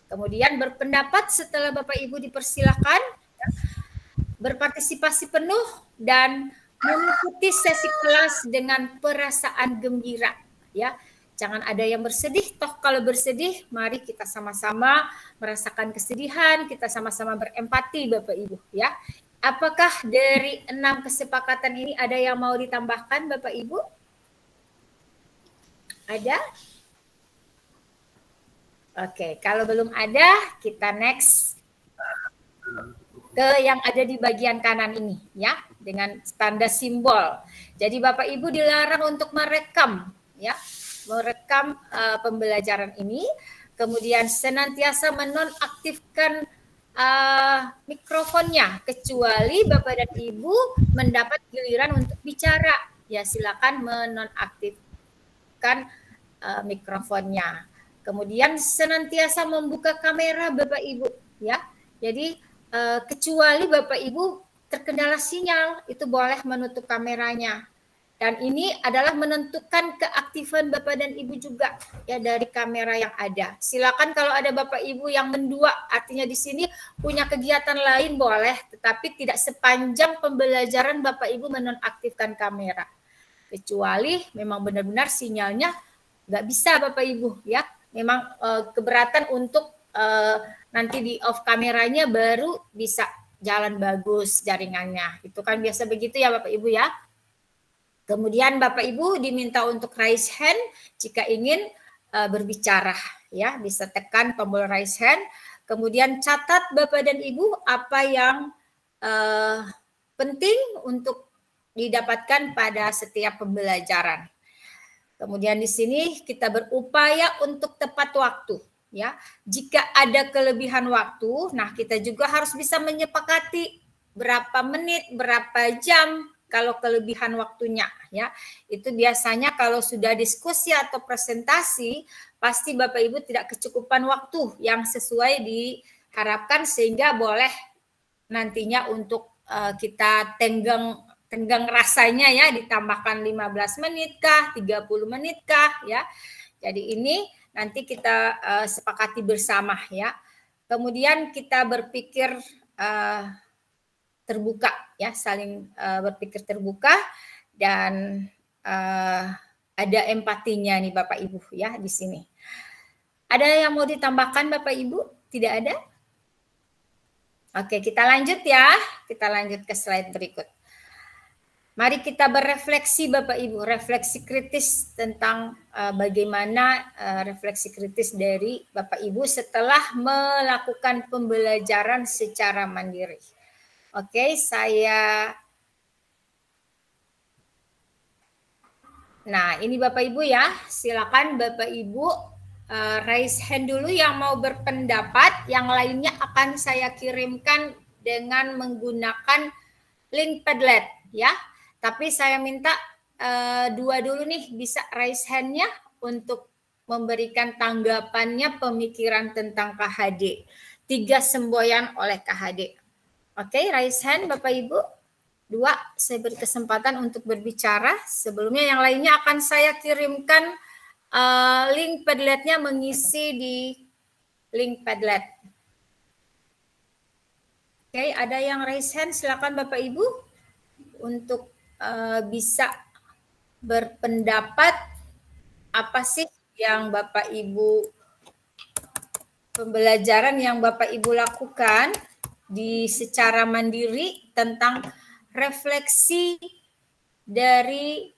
S1: Kemudian berpendapat setelah Bapak Ibu dipersilakan ya, berpartisipasi penuh dan mengikuti sesi kelas dengan perasaan gembira ya. Jangan ada yang bersedih, toh kalau bersedih mari kita sama-sama merasakan kesedihan, kita sama-sama berempati Bapak Ibu ya. Apakah dari 6 kesepakatan ini ada yang mau ditambahkan Bapak Ibu? Ada? Oke, kalau belum ada kita next ke yang ada di bagian kanan ini ya, dengan tanda simbol. Jadi Bapak Ibu dilarang untuk merekam ya. Merekam pembelajaran ini, kemudian senantiasa menonaktifkan mikrofonnya kecuali Bapak dan Ibu mendapat giliran untuk bicara. Ya silakan menonaktifkan mikrofonnya. Kemudian senantiasa membuka kamera Bapak Ibu ya. Jadi kecuali Bapak Ibu terkendala sinyal itu boleh menutup kameranya. Dan ini adalah menentukan keaktifan Bapak dan Ibu juga ya dari kamera yang ada. Silakan kalau ada Bapak Ibu yang mendua, artinya di sini punya kegiatan lain boleh, tetapi tidak sepanjang pembelajaran Bapak Ibu menonaktifkan kamera. Kecuali memang benar-benar sinyalnya nggak bisa Bapak Ibu ya. Memang keberatan untuk nanti di off kameranya baru bisa jalan bagus jaringannya. Itu kan biasa begitu ya Bapak Ibu ya. Kemudian Bapak Ibu diminta untuk raise hand jika ingin berbicara ya, bisa tekan tombol raise hand. Kemudian catat Bapak dan Ibu apa yang penting untuk didapatkan pada setiap pembelajaran. Kemudian di sini kita berupaya untuk tepat waktu ya. Jika ada kelebihan waktu, nah kita juga harus bisa menyepakati berapa menit, berapa jam kalau kelebihan waktunya ya. Itu biasanya kalau sudah diskusi atau presentasi pasti Bapak Ibu tidak kecukupan waktu yang sesuai diharapkan sehingga boleh nantinya untuk kita tenggang rasanya ya, ditambahkan 15 menit kah, 30 menit kah ya. Jadi ini nanti kita sepakati bersama ya. Kemudian kita berpikir terbuka ya, saling berpikir terbuka dan ada empatinya nih Bapak Ibu ya di sini. Ada yang mau ditambahkan Bapak Ibu? Tidak ada? Oke, kita lanjut ya. Kita lanjut ke slide berikut. Mari kita berefleksi Bapak Ibu, refleksi kritis tentang bagaimana refleksi kritis dari Bapak Ibu setelah melakukan pembelajaran secara mandiri. Oke, Nah, ini Bapak Ibu ya, silakan Bapak Ibu raise hand dulu yang mau berpendapat, yang lainnya akan saya kirimkan dengan menggunakan link Padlet ya. Tapi saya minta dua dulu nih bisa raise hand-nya untuk memberikan tanggapannya pemikiran tentang KHD. 3 semboyan oleh KHD. Oke, raise hand Bapak Ibu. 2, saya beri kesempatan untuk berbicara. Sebelumnya yang lainnya akan saya kirimkan link Padlet-nya mengisi di link Padlet. Oke, ada yang raise hand, silakan Bapak Ibu untuk bisa berpendapat apa sih yang Bapak Ibu pembelajaran yang Bapak Ibu lakukan di secara mandiri tentang refleksi dari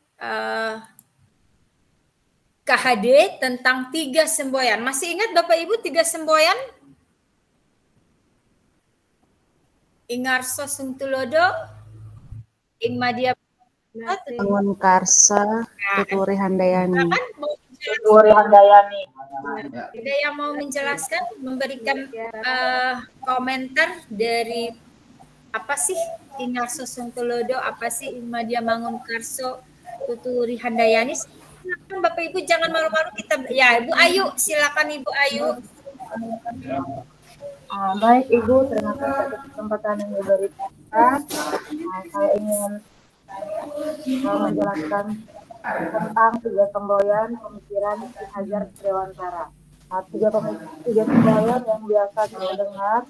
S1: KHD tentang 3 semboyan. Masih ingat Bapak Ibu 3 semboyan? Ingarso Sungtulodo, Ingmadia
S8: Bangun Karsa, Tuturi Handayani.
S9: Tuturi Handayani.
S1: Ada yang mau menjelaskan, memberikan komentar dari apa sih Ingarso Sungtulodo, apa sih Ingmadia Mangun Karso, Tuturi Handayani? Silakan Bapak Ibu, jangan malu-malu kita. Ya, Ibu Ayu, silakan Ibu Ayu.
S9: Baik Ibu, terima kasih atas kesempatan yang diberikan. Saya ingin menjelaskan tentang 3 semboyan pemikiran Ki Hajar Dewantara. 3 semboyan yang biasa kita dengar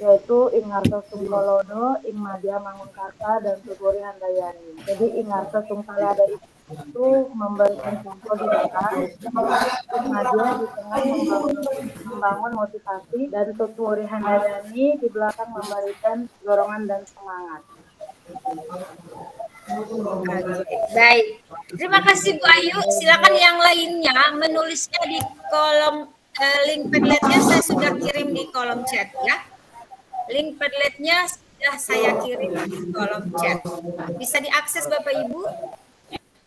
S9: yaitu Ingarso Sungtulodo, Ingmadia Mangunkarsa, dan Tuturi Handayani. Jadi Ingarso Sungtulodo itu memberikan contoh di belakang, Ingmadia di tengah membangun motivasi, dan Tuturi Handayani di belakang memberikan dorongan dan semangat.
S1: Baik, terima kasih Bu Ayu. Silakan yang lainnya menulisnya di kolom link Padlet-nya saya sudah kirim di kolom chat ya. Link Padlet-nya sudah saya kirim di kolom chat. Bisa diakses Bapak Ibu?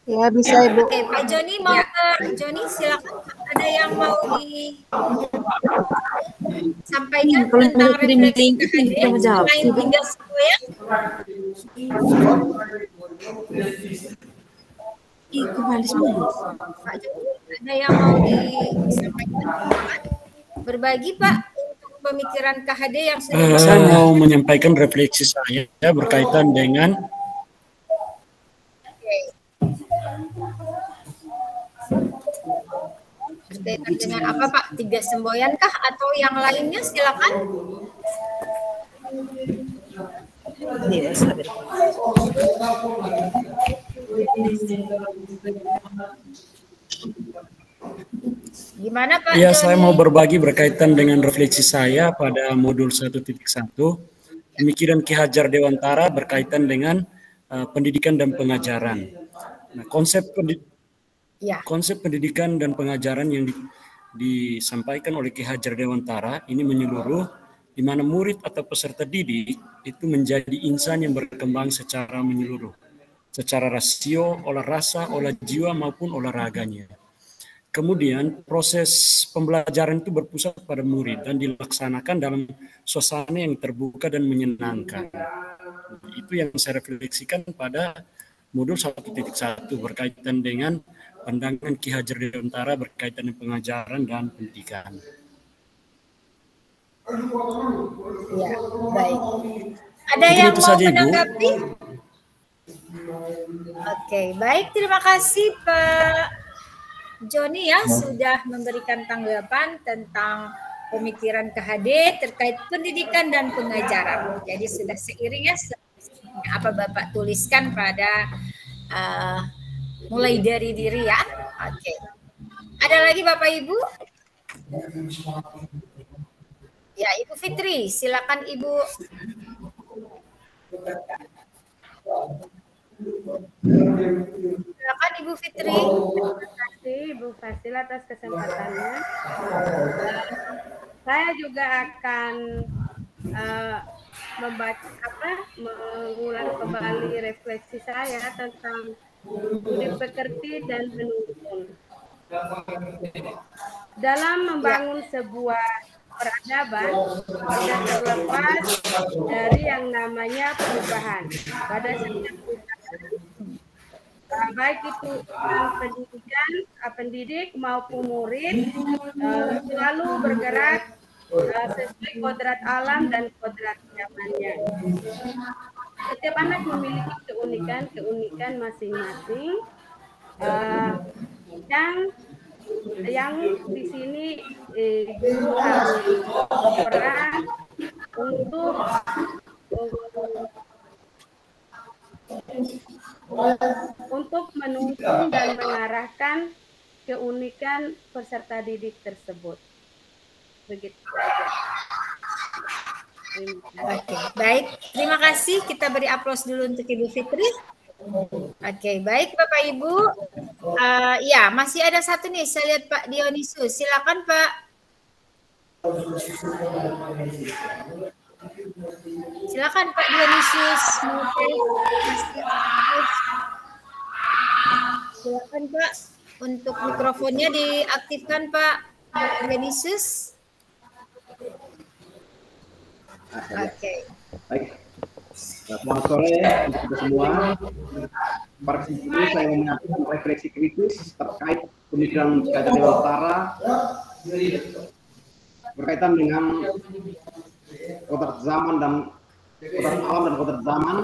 S8: Ya, bisa Ibu.
S1: Oke, Pak Joni mau ke Joni, silakan. Ada yang mau disampaikan tentang refleksi KHD selain 3 semboyan? Pak Joni, ada yang mau disampaikan? Berbagi Pak untuk pemikiran KHD yang sudah
S14: saya mau menyampaikan refleksi saya berkaitan dengan
S1: berkaitan dengan apa Pak? 3 semboyan kah atau yang lainnya? Silakan. Gimana Pak?
S14: Ya, saya mau berbagi berkaitan dengan refleksi saya pada modul 1.1 pemikiran Ki Hajar Dewantara berkaitan dengan pendidikan dan pengajaran. Nah, konsep pendidikan dan pengajaran yang disampaikan oleh Ki Hajar Dewantara ini menyeluruh, di mana murid atau peserta didik itu menjadi insan yang berkembang secara menyeluruh, secara rasio, olah rasa, olah jiwa maupun olahraganya. Kemudian proses pembelajaran itu berpusat pada murid dan dilaksanakan dalam suasana yang terbuka dan menyenangkan. Itu yang saya refleksikan pada modul 1.1 berkaitan dengan pandangan Ki Hajar Dewantara berkaitan dengan pengajaran dan pendidikan.
S1: Ya, baik. Ada yang mau menanggapi? Oke, baik. Terima kasih Pak Joni ya sudah memberikan tanggapan tentang pemikiran KHD terkait pendidikan dan pengajaran. Jadi sudah seiring ya apa Bapak tuliskan pada mulai dari diri ya. Oke. Ada lagi Bapak Ibu? Ya, Ibu Fitri, silakan Ibu. Silakan Ibu Fitri.
S7: Terima kasih Ibu Fasil atas kesempatannya. Saya juga akan mengulang kembali refleksi saya tentang budi pekerti dan penuntun. Dalam membangun sebuah peradaban tidak terlepas dari yang namanya perubahan. Pada setiap perubahan, baik itu pendidik maupun murid selalu bergerak sesuai kodrat alam dan kodrat zamannya. Setiap anak memiliki keunikan masing-masing yang di sini guru harus berperan untuk menuntun dan mengarahkan keunikan peserta didik tersebut. Begitu saja.
S1: Oke, baik. Terima kasih. Kita beri aplaus dulu untuk Ibu Fitri. Oke, baik Bapak Ibu. Ya, masih ada satu nih. Saya lihat Pak Dionysius. Silakan Pak. Silakan Pak Dionysius. Silakan Pak. Untuk mikrofonnya diaktifkan Pak Dionysius. Oke.
S13: Baik. Selamat sore untuk kita semua. Pada kesempatan ini saya mau menyampaikan refleksi kritis terkait pemikiran Ki Hajar Dewantara berkaitan dengan kodrat zaman dan kodrat alam dan kodrat zaman,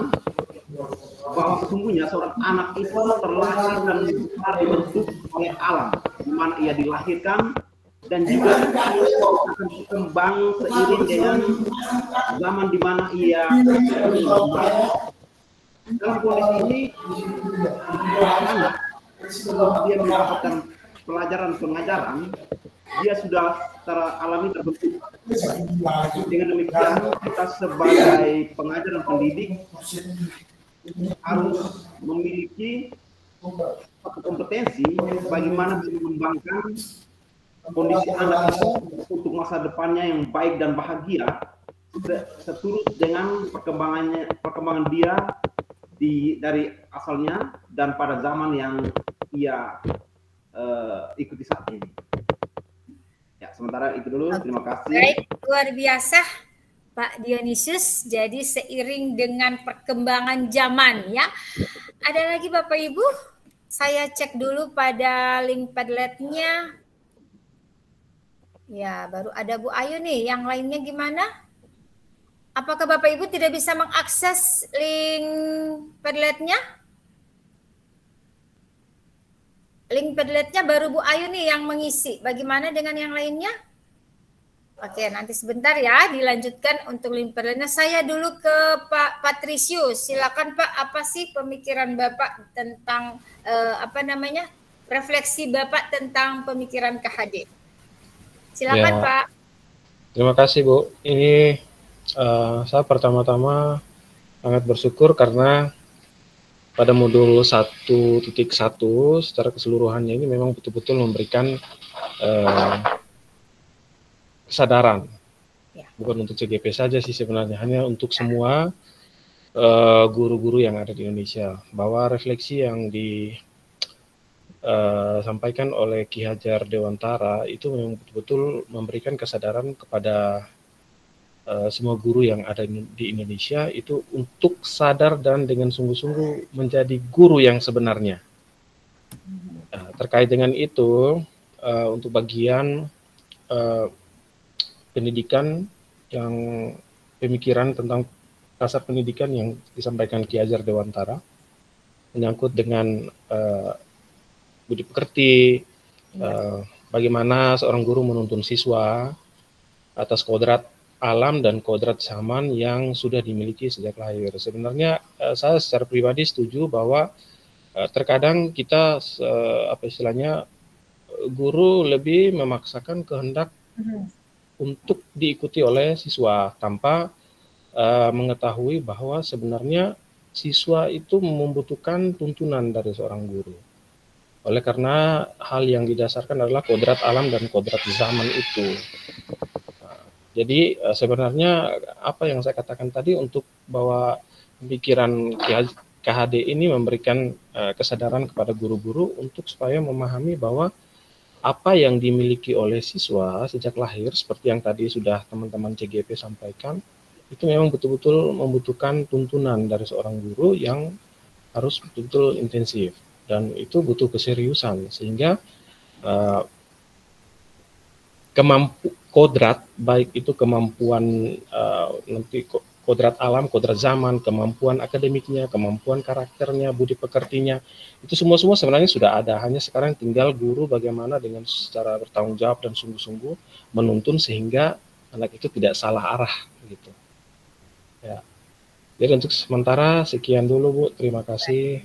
S13: bahwa sesungguhnya seorang anak itu terlahir dan besar dibentuk oleh alam, di mana ia dilahirkan dan juga akan berkembang seiring dengan zaman di mana ia dalam kondisi ini anak dia mendapatkan pelajaran-pengajaran, dia sudah secara alami terbentuk. Dengan demikian kita sebagai pengajar dan pendidik harus memiliki satu kompetensi bagaimana mengembangkan kondisi anak itu untuk masa depannya yang baik dan bahagia, seturut dengan perkembangan dia dari asalnya dan pada zaman yang ia ikuti saat ini. Ya, sementara itu dulu. Terima kasih.
S1: Baik, luar biasa Pak Dionysius. Jadi seiring dengan perkembangan zaman ya. Ada lagi Bapak Ibu? Saya cek dulu pada link Padlet-nya. Ya, baru ada Bu Ayu nih. Yang lainnya gimana? Apakah Bapak Ibu tidak bisa mengakses link Padlet-nya? Link Padlet-nya baru Bu Ayu nih yang mengisi. Bagaimana dengan yang lainnya? Oke, nanti sebentar ya dilanjutkan untuk link Padlet-nya. Saya dulu ke Pak Patrisius. Silakan Pak, apa sih pemikiran Bapak tentang refleksi Bapak tentang pemikiran KHD? Silakan ya, Pak.
S10: Terima kasih Bu. Ini saya pertama-tama sangat bersyukur karena pada modul 1.1 secara keseluruhannya ini memang betul-betul memberikan kesadaran. Ya. Bukan untuk CGP saja sih sebenarnya, hanya untuk semua guru-guru yang ada di Indonesia, bahwa refleksi yang disampaikan oleh Ki Hajar Dewantara itu memang betul-betul memberikan kesadaran kepada semua guru yang ada di Indonesia itu untuk sadar dan dengan sungguh-sungguh menjadi guru yang sebenarnya. Terkait dengan itu, untuk bagian pendidikan yang pemikiran tentang dasar pendidikan yang disampaikan Ki Hajar Dewantara menyangkut dengan budi pekerti, bagaimana seorang guru menuntun siswa atas kodrat alam dan kodrat zaman yang sudah dimiliki sejak lahir. Sebenarnya saya secara pribadi setuju bahwa terkadang kita guru lebih memaksakan kehendak untuk diikuti oleh siswa tanpa mengetahui bahwa sebenarnya siswa itu membutuhkan tuntunan dari seorang guru. Oleh karena hal yang didasarkan adalah kodrat alam dan kodrat zaman itu. Jadi sebenarnya apa yang saya katakan tadi untuk bahwa pemikiran KHD ini memberikan kesadaran kepada guru-guru untuk supaya memahami bahwa apa yang dimiliki oleh siswa sejak lahir seperti yang tadi sudah teman-teman CGP sampaikan, itu memang betul-betul membutuhkan tuntunan dari seorang guru yang harus betul-betul intensif dan itu butuh keseriusan sehingga kodrat, baik itu kemampuan nanti kodrat alam, kodrat zaman, kemampuan akademiknya, kemampuan karakternya, budi pekertinya, itu semua sebenarnya sudah ada. Hanya sekarang tinggal guru bagaimana dengan secara bertanggung jawab dan sungguh-sungguh menuntun sehingga anak itu tidak salah arah gitu. Ya. Jadi untuk sementara sekian dulu Bu, terima kasih.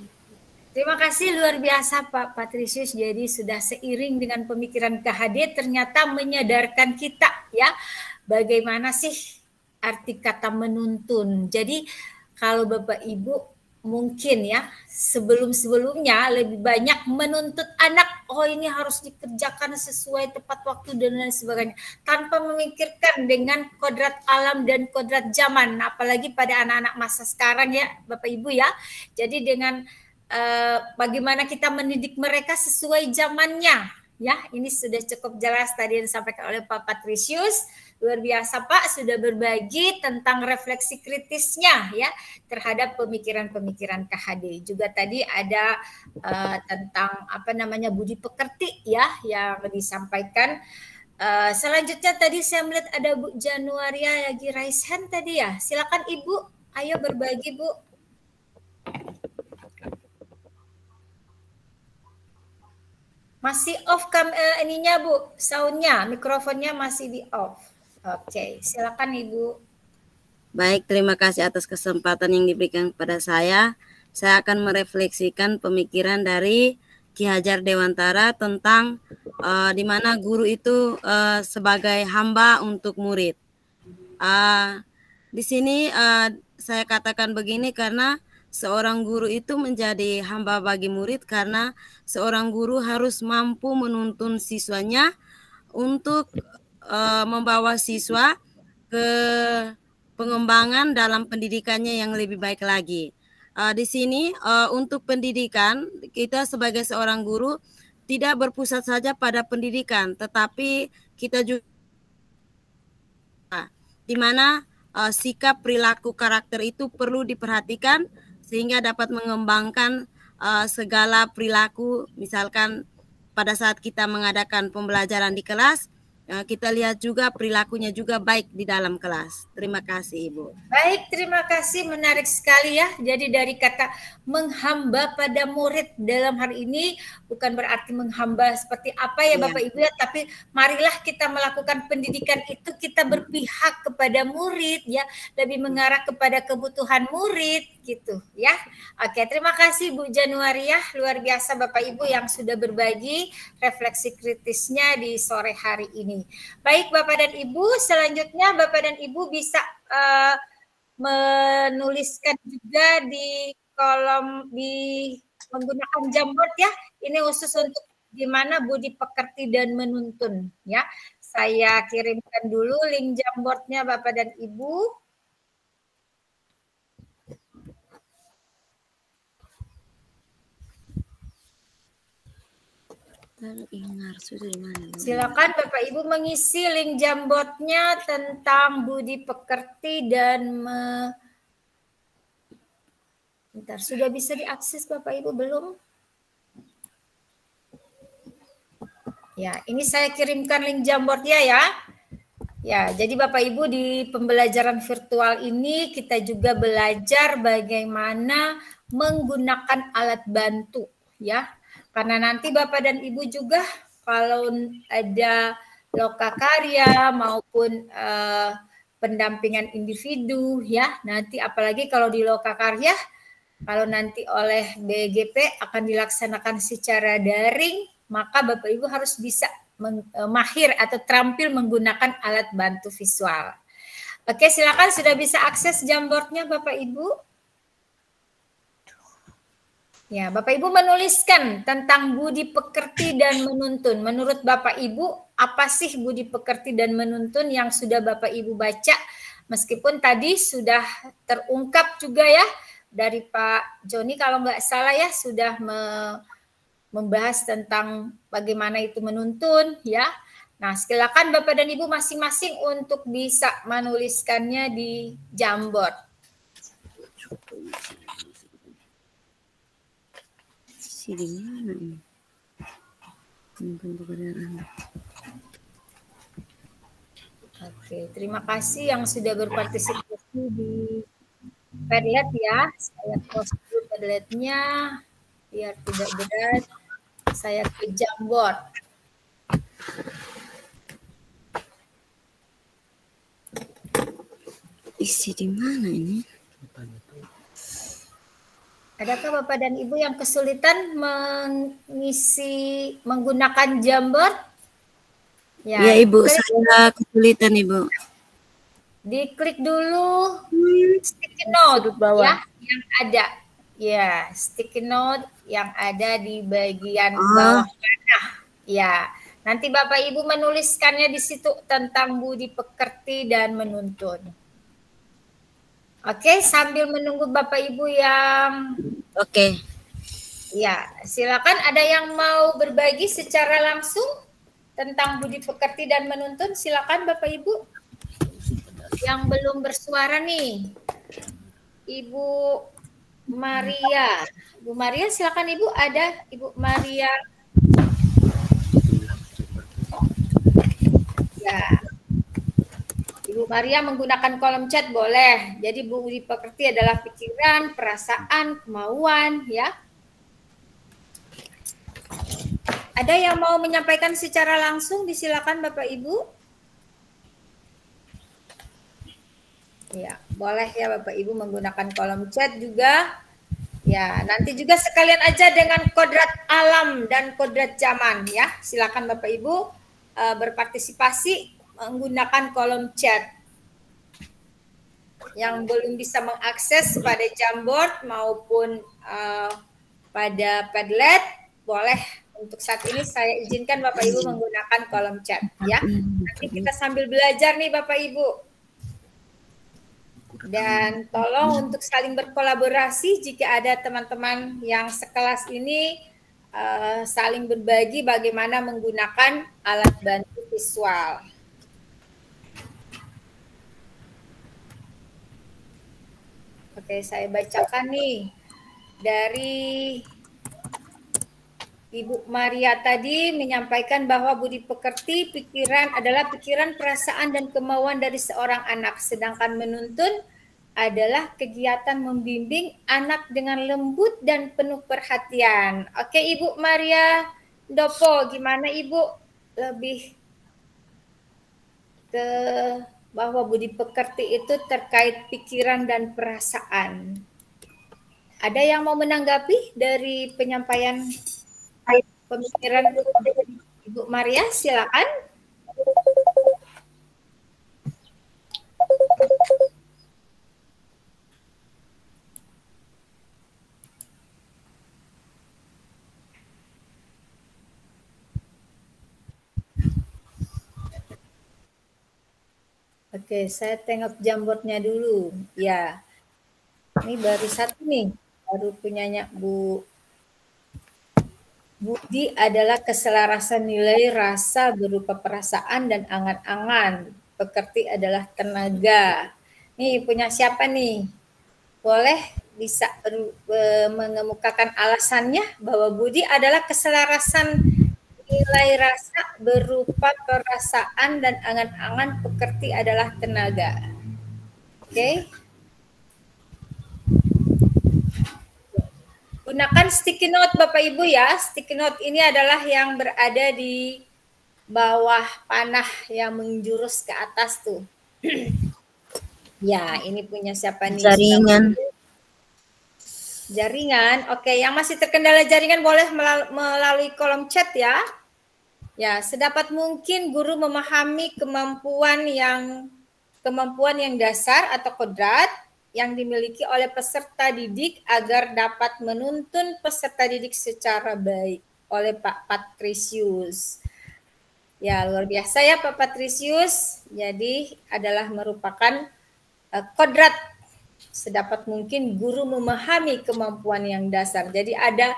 S1: Terima kasih luar biasa Pak Patrisius. Jadi sudah seiring dengan pemikiran KHD ternyata menyadarkan kita ya bagaimana sih arti kata menuntun. Jadi kalau Bapak Ibu mungkin ya sebelum-sebelumnya lebih banyak menuntut anak, oh ini harus dikerjakan sesuai tepat waktu dan lain sebagainya, tanpa memikirkan dengan kodrat alam dan kodrat zaman, apalagi pada anak-anak masa sekarang ya Bapak Ibu ya. Jadi dengan bagaimana kita mendidik mereka sesuai zamannya ya, ini sudah cukup jelas tadi yang disampaikan oleh Pak Patrisius. Luar biasa Pak sudah berbagi tentang refleksi kritisnya ya terhadap pemikiran-pemikiran KHD. Juga tadi ada tentang apa namanya budi pekerti ya yang disampaikan. Selanjutnya tadi saya melihat ada Bu Januaria lagi raise hand tadi ya. Silakan Ibu, ayo berbagi Bu. Masih off ininya Bu, soundnya, mikrofonnya masih di off. Oke, silakan Ibu.
S6: Baik, terima kasih atas kesempatan yang diberikan kepada saya. Saya akan merefleksikan pemikiran dari Ki Hajar Dewantara tentang di mana guru itu sebagai hamba untuk murid. Di sini saya katakan begini karena seorang guru itu menjadi hamba bagi murid karena seorang guru harus mampu menuntun siswanya untuk membawa siswa ke pengembangan dalam pendidikannya yang lebih baik lagi. Di sini untuk pendidikan, kita sebagai seorang guru tidak berpusat saja pada pendidikan, tetapi kita juga di mana sikap, perilaku, karakter itu perlu diperhatikan sehingga dapat mengembangkan segala perilaku. Misalkan pada saat kita mengadakan pembelajaran di kelas, kita lihat juga perilakunya juga baik di dalam kelas. Terima kasih Ibu.
S1: Baik, terima kasih, menarik sekali ya. Jadi dari kata menghamba pada murid dalam hari ini bukan berarti menghamba seperti apa ya Bapak Ibu ya, tapi marilah kita melakukan pendidikan itu kita berpihak kepada murid ya, lebih mengarah kepada kebutuhan murid gitu ya. Oke, terima kasih Bu Januaria, luar biasa Bapak Ibu yang sudah berbagi refleksi kritisnya di sore hari ini. Baik Bapak dan Ibu, selanjutnya Bapak dan Ibu bisa menuliskan juga di kolom menggunakan Jamboard ya. Ini khusus untuk gimana budi pekerti dan menuntun ya. Saya kirimkan dulu link Jamboardnya Bapak dan Ibu. Silakan Bapak Ibu mengisi link Jamboardnya tentang budi pekerti dan Bentar, sudah bisa diakses Bapak Ibu belum? Ya, ini saya kirimkan link Jamboardnya ya. Ya, jadi Bapak Ibu di pembelajaran virtual ini kita juga belajar bagaimana menggunakan alat bantu ya. Karena nanti Bapak dan Ibu juga kalau ada lokakarya maupun pendampingan individu ya, nanti apalagi kalau di lokakarya, kalau nanti oleh BGP akan dilaksanakan secara daring, maka Bapak Ibu harus bisa mahir atau terampil menggunakan alat bantu visual. Oke, silakan sudah bisa akses Jamboardnya Bapak Ibu. Ya, Bapak Ibu menuliskan tentang budi pekerti dan menuntun. Menurut Bapak Ibu, apa sih budi pekerti dan menuntun yang sudah Bapak Ibu baca? Meskipun tadi sudah terungkap juga ya dari Pak Joni kalau nggak salah ya sudah membahas tentang bagaimana itu menuntun ya. Nah, silakan Bapak dan Ibu masing-masing untuk bisa menuliskannya di Jamboard. Oke, terima kasih yang sudah berpartisipasi di Padlet ya. Saya close dulu Padletnya biar tidak berat. Saya ke Jamboard.
S6: Isi di mana ini?
S1: Adakah Bapak dan Ibu yang kesulitan menggunakan Jamboard?
S6: Ya Ibu, saya kesulitan Ibu.
S1: Diklik dulu sticky note ya yang ada. Ya, sticky note yang ada di bagian bawah panah. Ya, nanti Bapak Ibu menuliskannya di situ tentang budi pekerti dan menuntun. Oke, sambil menunggu Bapak Ibu yang ya, silakan ada yang mau berbagi secara langsung tentang budi pekerti dan menuntun, silakan Bapak Ibu. Yang belum bersuara nih. Ibu Maria. Ibu Maria silakan Ibu, ada Ibu Maria. Ya. Ibu Maria menggunakan kolom chat boleh. Jadi budi pekerti adalah pikiran, perasaan, kemauan ya. Ada yang mau menyampaikan secara langsung, disilakan Bapak Ibu. Ya, boleh ya Bapak Ibu menggunakan kolom chat juga. Ya, nanti juga sekalian aja dengan kodrat alam dan kodrat zaman ya. Silakan Bapak Ibu berpartisipasi menggunakan kolom chat. Yang belum bisa mengakses pada Jamboard maupun pada Padlet, boleh untuk saat ini saya izinkan Bapak Ibu menggunakan kolom chat ya. Nanti kita sambil belajar nih Bapak Ibu. Dan tolong untuk saling berkolaborasi jika ada teman-teman yang sekelas ini saling berbagi bagaimana menggunakan alat bantu visual. Oke, saya bacakan nih dari Ibu Maria tadi menyampaikan bahwa budi pekerti pikiran adalah pikiran, perasaan, dan kemauan dari seorang anak. Sedangkan menuntun adalah kegiatan membimbing anak dengan lembut dan penuh perhatian. Oke, Ibu Maria Dopo, gimana Ibu lebih ke bahwa budi pekerti itu terkait pikiran dan perasaan? Ada yang mau menanggapi dari penyampaian pemikiran Ibu Maria? Silakan. Oke, saya tengok Jamboardnya dulu. Ya, ini baru satu nih, baru punyanya Bu. Budi adalah keselarasan nilai rasa berupa perasaan dan angan-angan. Pekerti adalah tenaga. Nih punya siapa nih? Boleh bisa mengemukakan alasannya bahwa budi adalah keselarasan nilai rasa berupa perasaan dan angan-angan, pekerti adalah tenaga. Oke. Gunakan sticky note Bapak Ibu ya. Sticky note ini adalah yang berada di bawah panah yang menjurus ke atas tuh. Ya, ini punya siapa nih?
S6: Jaringan.
S1: Jaringan. Oke, yang masih terkendala jaringan boleh melalui kolom chat ya. Ya, sedapat mungkin guru memahami kemampuan yang dasar atau kodrat yang dimiliki oleh peserta didik agar dapat menuntun peserta didik secara baik oleh Pak Patrisius. Ya, luar biasa ya Pak Patrisius. Jadi adalah merupakan kodrat sedapat mungkin guru memahami kemampuan yang dasar. Jadi ada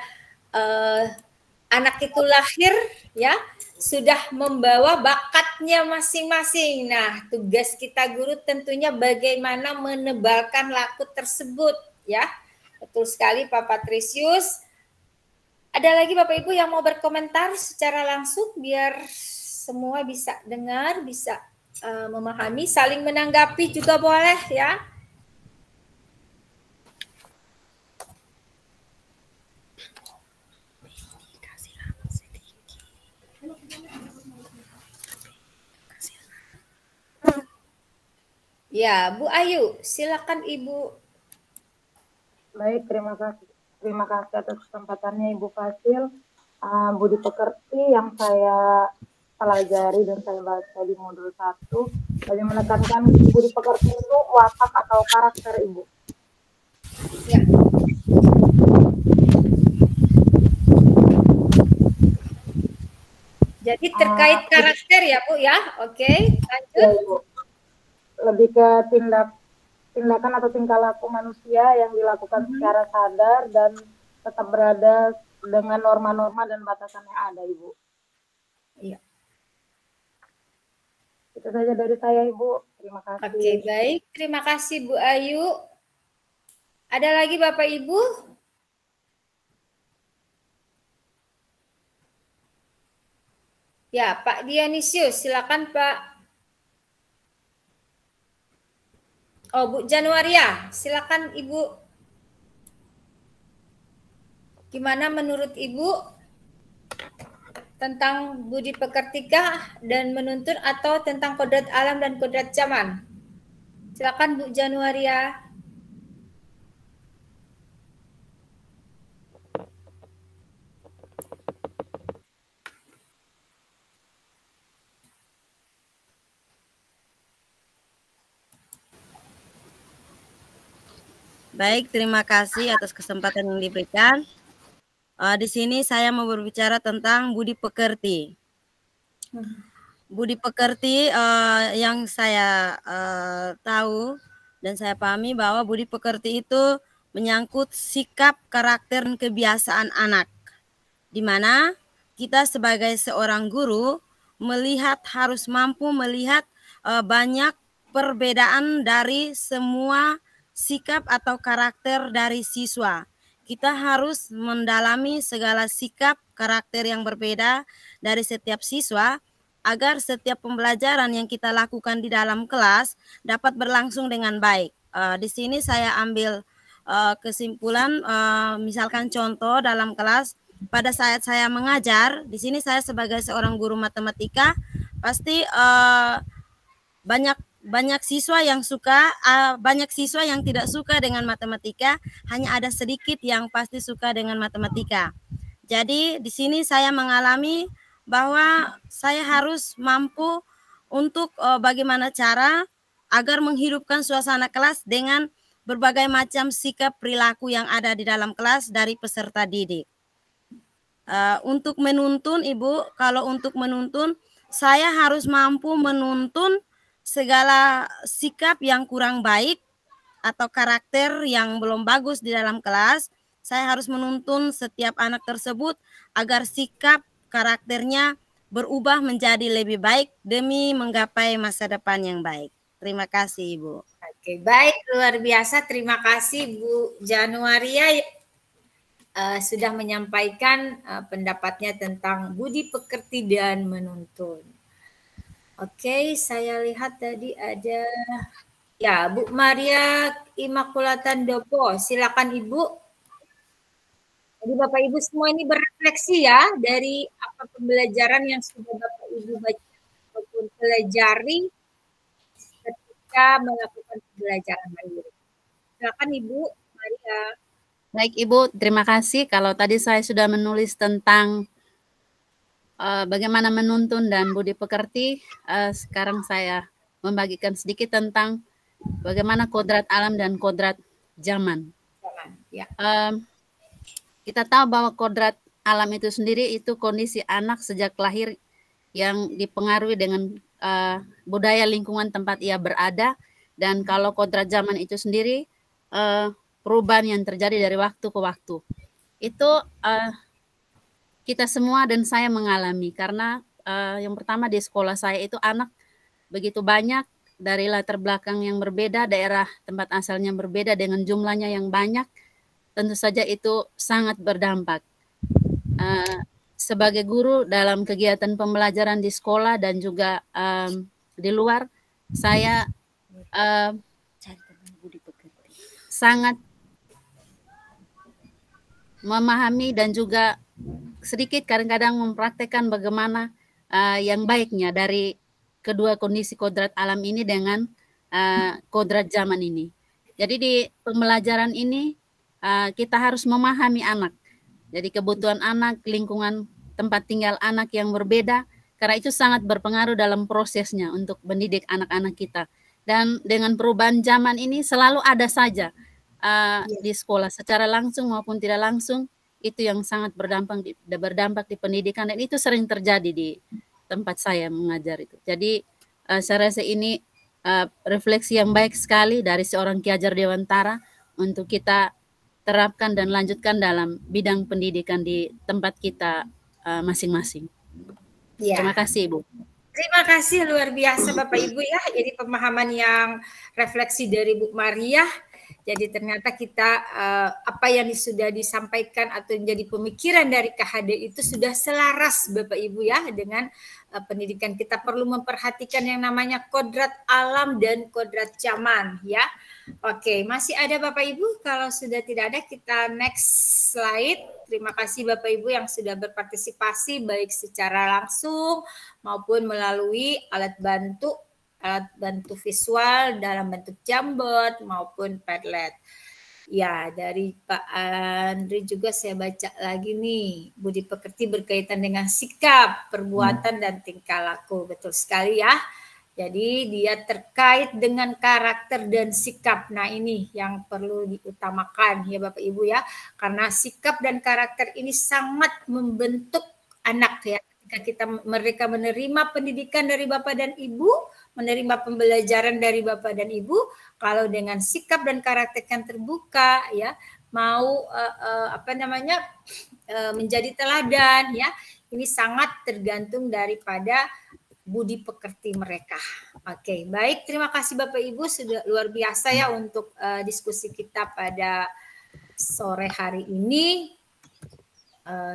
S1: anak itu lahir ya sudah membawa bakatnya masing-masing. Nah, tugas kita guru tentunya bagaimana menebalkan laku tersebut ya. Betul sekali Pak Patrisius. Ada lagi Bapak Ibu yang mau berkomentar secara langsung biar semua bisa dengar, bisa memahami, saling menanggapi juga boleh ya. Ya, Bu Ayu, silakan Ibu.
S9: Baik, terima kasih. Terima kasih atas kesempatannya Ibu Fasil. Budi pekerti yang saya pelajari dan saya baca di modul 1, bagi menekankan budi pekerti itu watak atau karakter Ibu.
S1: Ya. Jadi terkait karakter ya Bu ya, oke, lanjut.
S9: Ya, Ibu. Lebih ke tindakan atau tingkah laku manusia yang dilakukan secara sadar dan tetap berada dengan norma-norma dan batasan yang ada, Ibu.
S1: Iya.
S9: Itu saja dari saya, Ibu. Terima kasih.
S1: Oke, baik. Terima kasih, Bu Ayu. Ada lagi Bapak Ibu? Ya, Pak Dionisius, silakan Pak. Oh, Bu Januaria, silakan Ibu. Gimana menurut Ibu tentang budi pekertikah dan menuntun atau tentang kodrat alam dan kodrat zaman? Silakan Bu Januaria.
S6: Baik, terima kasih atas kesempatan yang diberikan. Di sini saya mau berbicara tentang budi pekerti. Budi pekerti yang saya tahu dan saya pahami bahwa budi pekerti itu menyangkut sikap, karakter, dan kebiasaan anak. Di mana kita sebagai seorang guru harus mampu melihat banyak perbedaan dari semua sikap atau karakter dari siswa. Kita harus mendalami segala sikap, karakter yang berbeda dari setiap siswa agar setiap pembelajaran yang kita lakukan di dalam kelas dapat berlangsung dengan baik. Di sini saya ambil kesimpulan, misalkan contoh dalam kelas, pada saat saya mengajar, di sini saya sebagai seorang guru matematika, pasti banyak siswa yang suka, banyak siswa yang tidak suka dengan matematika, hanya ada sedikit yang pasti suka dengan matematika. Jadi di sini saya mengalami bahwa saya harus mampu untuk bagaimana cara agar menghidupkan suasana kelas dengan berbagai macam sikap perilaku yang ada di dalam kelas dari peserta didik. Untuk menuntun Ibu, kalau untuk menuntun, saya harus mampu menuntun segala sikap yang kurang baik atau karakter yang belum bagus di dalam kelas. Saya harus menuntun setiap anak tersebut agar sikap karakternya berubah menjadi lebih baik demi menggapai masa depan yang baik. Terima kasih Ibu.
S1: Oke, baik, luar biasa. Terima kasih Bu Januaria sudah menyampaikan pendapatnya tentang budi pekerti dan menuntun. Oke, saya lihat tadi ada ya Bu Maria Imakulatan Dopo. Silakan Ibu. Jadi Bapak Ibu semua ini berefleksi ya dari apa pembelajaran yang sudah Bapak Ibu baca ataupun pelajari ketika melakukan pembelajaran mandiri. Silakan Ibu Maria.
S3: Baik Ibu, terima kasih. Kalau tadi saya sudah menulis tentang bagaimana menuntun dan budi pekerti, sekarang saya membagikan sedikit tentang bagaimana kodrat alam dan kodrat zaman.
S1: Ya.
S3: Kita tahu bahwa kodrat alam itu sendiri itu kondisi anak sejak lahir yang dipengaruhi dengan budaya lingkungan tempat ia berada, dan kalau kodrat zaman itu sendiri perubahan yang terjadi dari waktu ke waktu. Itu kita semua dan saya mengalami, karena yang pertama di sekolah saya itu anak begitu banyak dari latar belakang yang berbeda, daerah tempat asalnya berbeda dengan jumlahnya yang banyak, tentu saja itu sangat berdampak. Sebagai guru dalam kegiatan pembelajaran di sekolah dan juga di luar, saya sangat memahami dan juga sedikit kadang-kadang mempraktekkan bagaimana yang baiknya dari kedua kondisi kodrat alam ini dengan kodrat zaman ini. Jadi di pembelajaran ini kita harus memahami anak. Jadi kebutuhan anak, lingkungan tempat tinggal anak yang berbeda, karena itu sangat berpengaruh dalam prosesnya untuk mendidik anak-anak kita. Dan dengan perubahan zaman ini selalu ada saja di sekolah, secara langsung maupun tidak langsung, itu yang sangat berdampak di pendidikan, dan itu sering terjadi di tempat saya mengajar itu. Jadi saya rasa ini refleksi yang baik sekali dari seorang Ki Hajar Dewantara untuk kita terapkan dan lanjutkan dalam bidang pendidikan di tempat kita masing-masing.
S1: Ya.
S3: Terima kasih, Ibu.
S1: Terima kasih, luar biasa Bapak Ibu ya. Jadi pemahaman yang refleksi dari Bu Maria. Jadi ternyata kita apa yang sudah disampaikan atau menjadi pemikiran dari KHD itu sudah selaras Bapak Ibu ya dengan pendidikan. Kita perlu memperhatikan yang namanya kodrat alam dan kodrat zaman ya. Oke, masih ada Bapak Ibu? Kalau sudah tidak ada, kita next slide. Terima kasih Bapak Ibu yang sudah berpartisipasi baik secara langsung maupun melalui alat bantu visual dalam bentuk Jamboard maupun Padlet. Ya, dari Pak Andri juga saya baca lagi nih, budi pekerti berkaitan dengan sikap, perbuatan, dan tingkah laku. Betul sekali ya. Jadi dia terkait dengan karakter dan sikap. Nah ini yang perlu diutamakan ya Bapak Ibu ya. Karena sikap dan karakter ini sangat membentuk anak ya. Ketika mereka menerima pendidikan dari Bapak dan Ibu, menerima pembelajaran dari Bapak dan Ibu, kalau dengan sikap dan karakter yang terbuka ya, mau menjadi teladan ya, ini sangat tergantung daripada budi pekerti mereka. Oke, baik, terima kasih Bapak Ibu, sudah luar biasa ya untuk diskusi kita pada sore hari ini.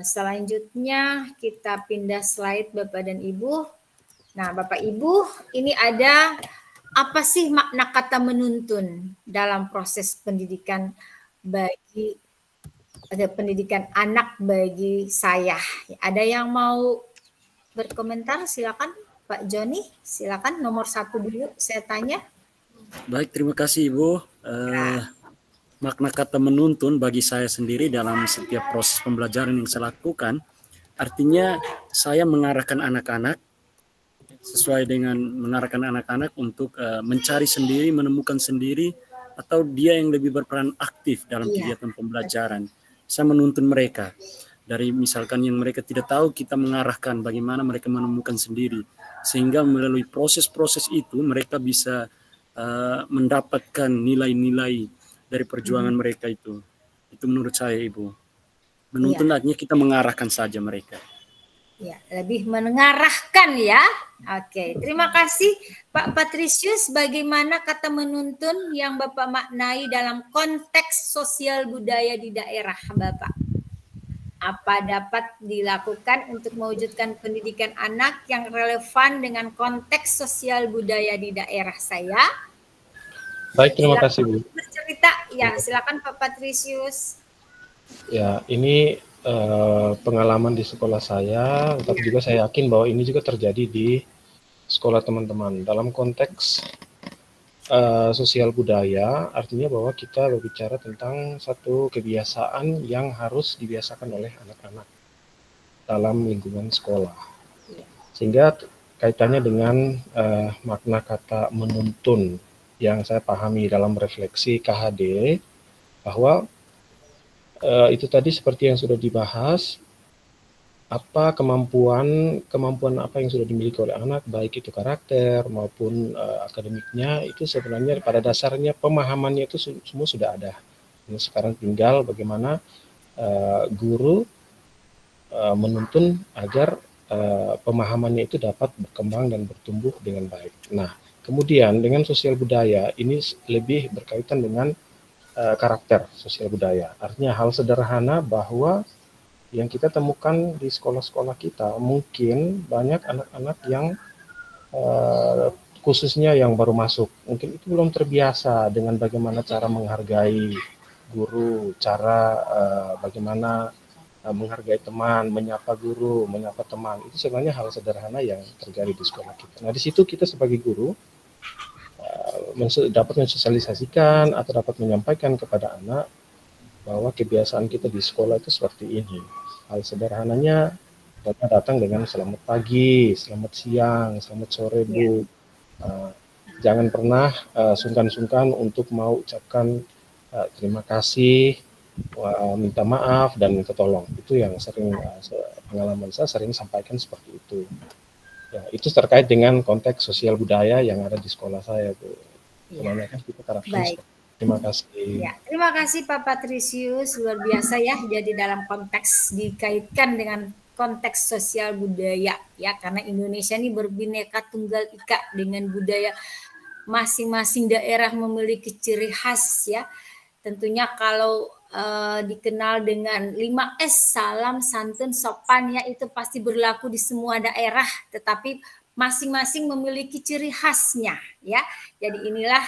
S1: Selanjutnya kita pindah slide Bapak dan Ibu. Nah, Bapak Ibu, ini ada apa sih makna kata menuntun dalam proses pendidikan bagi pendidikan anak bagi saya? Ada yang mau berkomentar? Silakan Pak Joni, silakan nomor 1 dulu saya tanya.
S14: Baik, terima kasih Ibu. Makna kata menuntun bagi saya sendiri dalam setiap proses pembelajaran yang saya lakukan, artinya saya mengarahkan anak-anak sesuai dengan mengarahkan anak-anak untuk mencari sendiri, menemukan sendiri, atau dia yang lebih berperan aktif dalam kegiatan pembelajaran. Saya menuntun mereka. Dari misalkan yang mereka tidak tahu, kita mengarahkan bagaimana mereka menemukan sendiri. Sehingga melalui proses-proses itu mereka bisa mendapatkan nilai-nilai dari perjuangan mereka itu. Itu menurut saya, Ibu. Menuntun artinya kita mengarahkan saja mereka.
S1: Ya, lebih mengarahkan ya. Oke, terima kasih Pak Patricius. Bagaimana kata menuntun yang Bapak maknai dalam konteks sosial budaya di daerah Bapak? Apa dapat dilakukan untuk mewujudkan pendidikan anak yang relevan dengan konteks sosial budaya di daerah saya?
S10: Baik, terima kasih Bu.
S1: Bercerita, ya silakan Pak Patricius.
S10: Ya, ini pengalaman di sekolah saya, tapi juga saya yakin bahwa ini juga terjadi di sekolah teman-teman. Dalam konteks sosial budaya, artinya bahwa kita berbicara tentang satu kebiasaan yang harus dibiasakan oleh anak-anak dalam lingkungan sekolah. Sehingga kaitannya dengan makna kata menuntun yang saya pahami dalam refleksi KHD, bahwa itu tadi seperti yang sudah dibahas, apa kemampuan apa yang sudah dimiliki oleh anak, baik itu karakter maupun akademiknya, itu sebenarnya pada dasarnya pemahamannya itu semua sudah ada. Ini sekarang tinggal bagaimana guru menuntun agar pemahamannya itu dapat berkembang dan bertumbuh dengan baik. Nah, kemudian dengan sosial budaya ini lebih berkaitan dengan karakter sosial budaya. Artinya hal sederhana bahwa yang kita temukan di sekolah-sekolah kita, mungkin banyak anak-anak yang khususnya yang baru masuk, mungkin itu belum terbiasa dengan bagaimana cara menghargai guru, cara bagaimana menghargai teman, menyapa guru, menyapa teman. Itu sebenarnya hal sederhana yang terjadi di sekolah kita. Nah, di situ kita sebagai guru dapat mensosialisasikan atau dapat menyampaikan kepada anak bahwa kebiasaan kita di sekolah itu seperti ini. Hal sederhananya datang dengan selamat pagi, selamat siang, selamat sore Bu. Jangan pernah sungkan-sungkan untuk mau ucapkan terima kasih, minta maaf dan minta tolong. Itu yang sering pengalaman saya sering sampaikan seperti itu. Ya, itu terkait dengan konteks sosial budaya yang ada di sekolah saya, Bu. Kebanyakan kita karakteristik. Terima kasih.
S1: Ya, terima kasih Pak Patrisius, luar biasa ya. Jadi dalam konteks dikaitkan dengan konteks sosial budaya ya, karena Indonesia ini berbineka tunggal ika dengan budaya masing-masing daerah memiliki ciri khas ya. Tentunya kalau dikenal dengan 5S, salam, santun, sopan ya, itu pasti berlaku di semua daerah, tetapi masing-masing memiliki ciri khasnya ya. Jadi inilah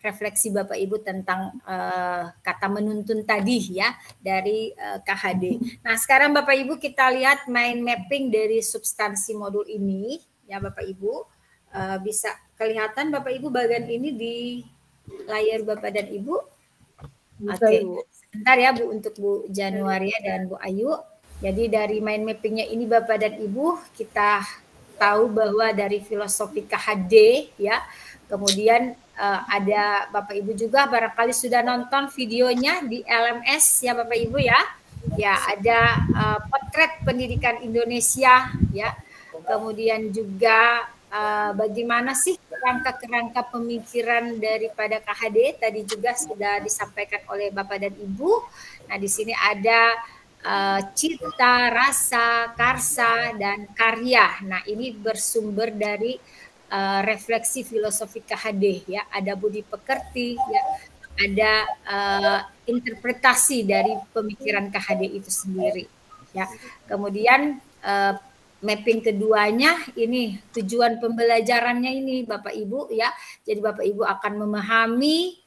S1: refleksi Bapak Ibu tentang kata menuntun tadi ya dari KHD. Nah, sekarang Bapak Ibu kita lihat mind mapping dari substansi modul ini ya Bapak Ibu. Bisa kelihatan Bapak Ibu bagian ini di layar Bapak dan Ibu. Oke, sebentar ya Bu untuk Bu Januaria dan Bu Ayu. Jadi dari mind mappingnya ini Bapak dan Ibu kita tahu bahwa dari filosofi KHD ya, kemudian ada Bapak Ibu juga barangkali sudah nonton videonya di LMS ya Bapak Ibu ya. Ya, ada potret pendidikan Indonesia ya. Kemudian juga bagaimana sih kerangka-kerangka pemikiran daripada KHD tadi juga sudah disampaikan oleh Bapak dan Ibu. Nah, di sini ada cita, rasa, karsa, dan karya. Nah, ini bersumber dari refleksi filosofi KHD ya, ada budi pekerti ya, ada interpretasi dari pemikiran KHD itu sendiri ya. Kemudian mapping keduanya ini tujuan pembelajarannya ini Bapak Ibu ya. Jadi Bapak Ibu akan memahami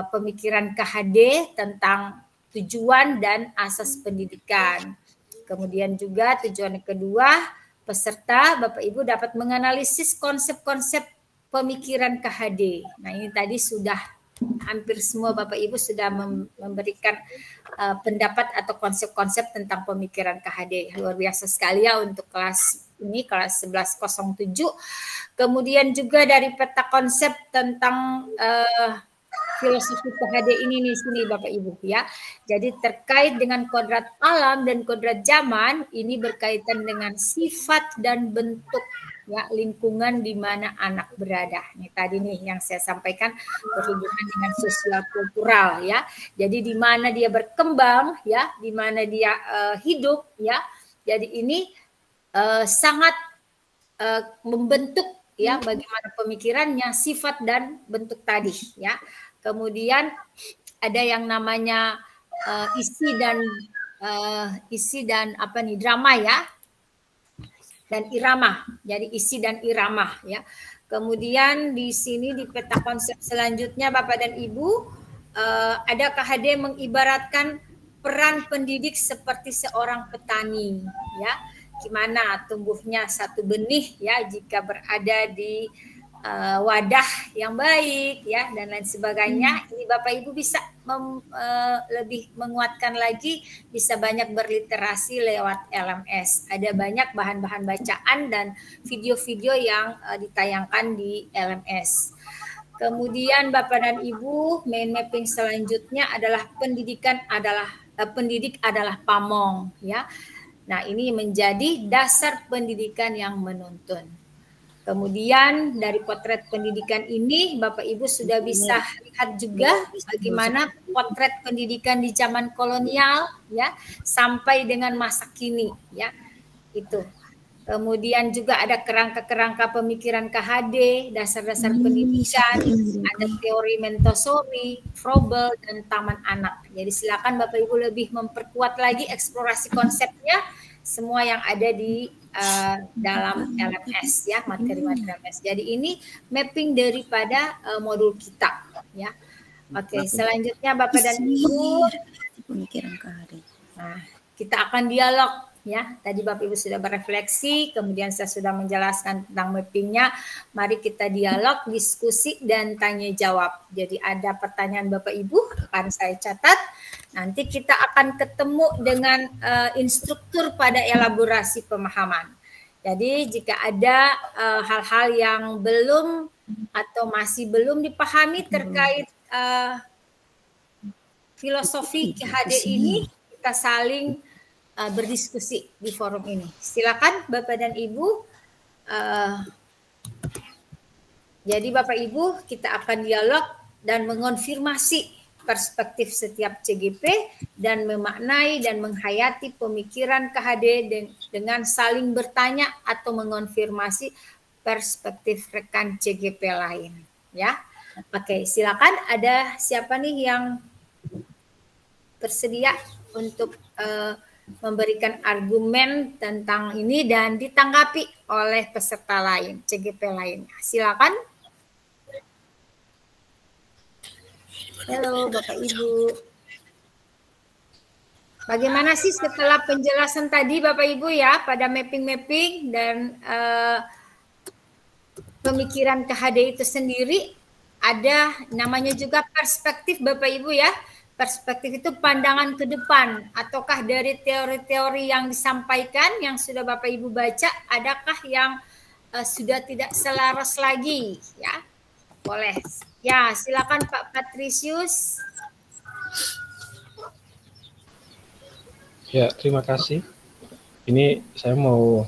S1: pemikiran KHD tentang tujuan dan asas pendidikan. Kemudian juga tujuan kedua, peserta Bapak Ibu dapat menganalisis konsep-konsep pemikiran KHD. Nah, ini tadi sudah hampir semua Bapak Ibu sudah memberikan pendapat atau konsep-konsep tentang pemikiran KHD. Luar biasa sekali ya untuk kelas ini, kelas 1107. Kemudian juga dari peta konsep tentang filosofi KHD ini di sini Bapak Ibu ya. Jadi terkait dengan kodrat alam dan kodrat zaman, ini berkaitan dengan sifat dan bentuk ya lingkungan di mana anak berada. Ini tadi nih yang saya sampaikan berhubungan dengan sosial kultural ya. Jadi di mana dia berkembang ya, di mana dia hidup ya. Jadi ini sangat membentuk ya bagaimana pemikirannya, sifat dan bentuk tadi ya. Kemudian ada yang namanya isi dan apa nih drama ya, dan irama. Jadi isi dan irama ya. Kemudian di sini di peta konsep selanjutnya Bapak dan Ibu ada KHD mengibaratkan peran pendidik seperti seorang petani ya. Gimana tumbuhnya satu benih ya jika berada di wadah yang baik ya dan lain sebagainya. Ini Bapak Ibu bisa lebih menguatkan lagi, bisa banyak berliterasi lewat LMS. Ada banyak bahan-bahan bacaan dan video-video yang ditayangkan di LMS. Kemudian Bapak dan Ibu, main mapping selanjutnya adalah pendidik adalah pamong, ya. Nah, ini menjadi dasar pendidikan yang menuntun. Kemudian dari potret pendidikan ini Bapak Ibu sudah bisa lihat juga bagaimana potret pendidikan di zaman kolonial, ya, sampai dengan masa kini, ya. Itu. Kemudian juga ada kerangka-kerangka pemikiran KHD, dasar-dasar pendidikan, ada teori Montessori, Froebel, dan Taman Anak. Jadi silakan Bapak Ibu lebih memperkuat lagi eksplorasi konsepnya, semua yang ada di dalam LMS, ya, materi-materi LMS. Jadi ini mapping daripada modul kita, ya. Oke, selanjutnya Bapak dan Ibu,
S6: pemikiran KHD.
S1: Nah, kita akan dialog. Ya, tadi Bapak Ibu sudah berefleksi, kemudian saya sudah menjelaskan tentang mappingnya. Mari kita dialog, diskusi, dan tanya jawab. Jadi ada pertanyaan Bapak Ibu, akan saya catat. Nanti kita akan ketemu dengan instruktur pada elaborasi pemahaman. Jadi jika ada hal-hal yang belum atau masih belum dipahami terkait filosofi KHD ini, kita saling berdiskusi di forum ini. Silakan Bapak dan Ibu. Jadi Bapak Ibu, kita akan dialog dan mengonfirmasi perspektif setiap CGP dan memaknai dan menghayati pemikiran KHD dengan saling bertanya atau mengonfirmasi perspektif rekan CGP lain, ya. Oke, silakan. Ada siapa nih yang bersedia untuk memberikan argumen tentang ini dan ditanggapi oleh peserta lain, CGP lainnya. Silakan. Halo Bapak Ibu. Bagaimana sih setelah penjelasan tadi Bapak Ibu, ya, pada mapping-mapping dan pemikiran KHD itu sendiri, ada namanya juga perspektif Bapak Ibu, ya. Perspektif itu pandangan ke depan, ataukah dari teori-teori yang disampaikan yang sudah Bapak Ibu baca, adakah yang sudah tidak selaras lagi, ya? Boleh. Ya, silakan Pak Patrisius.
S10: Ya, terima kasih. Ini saya mau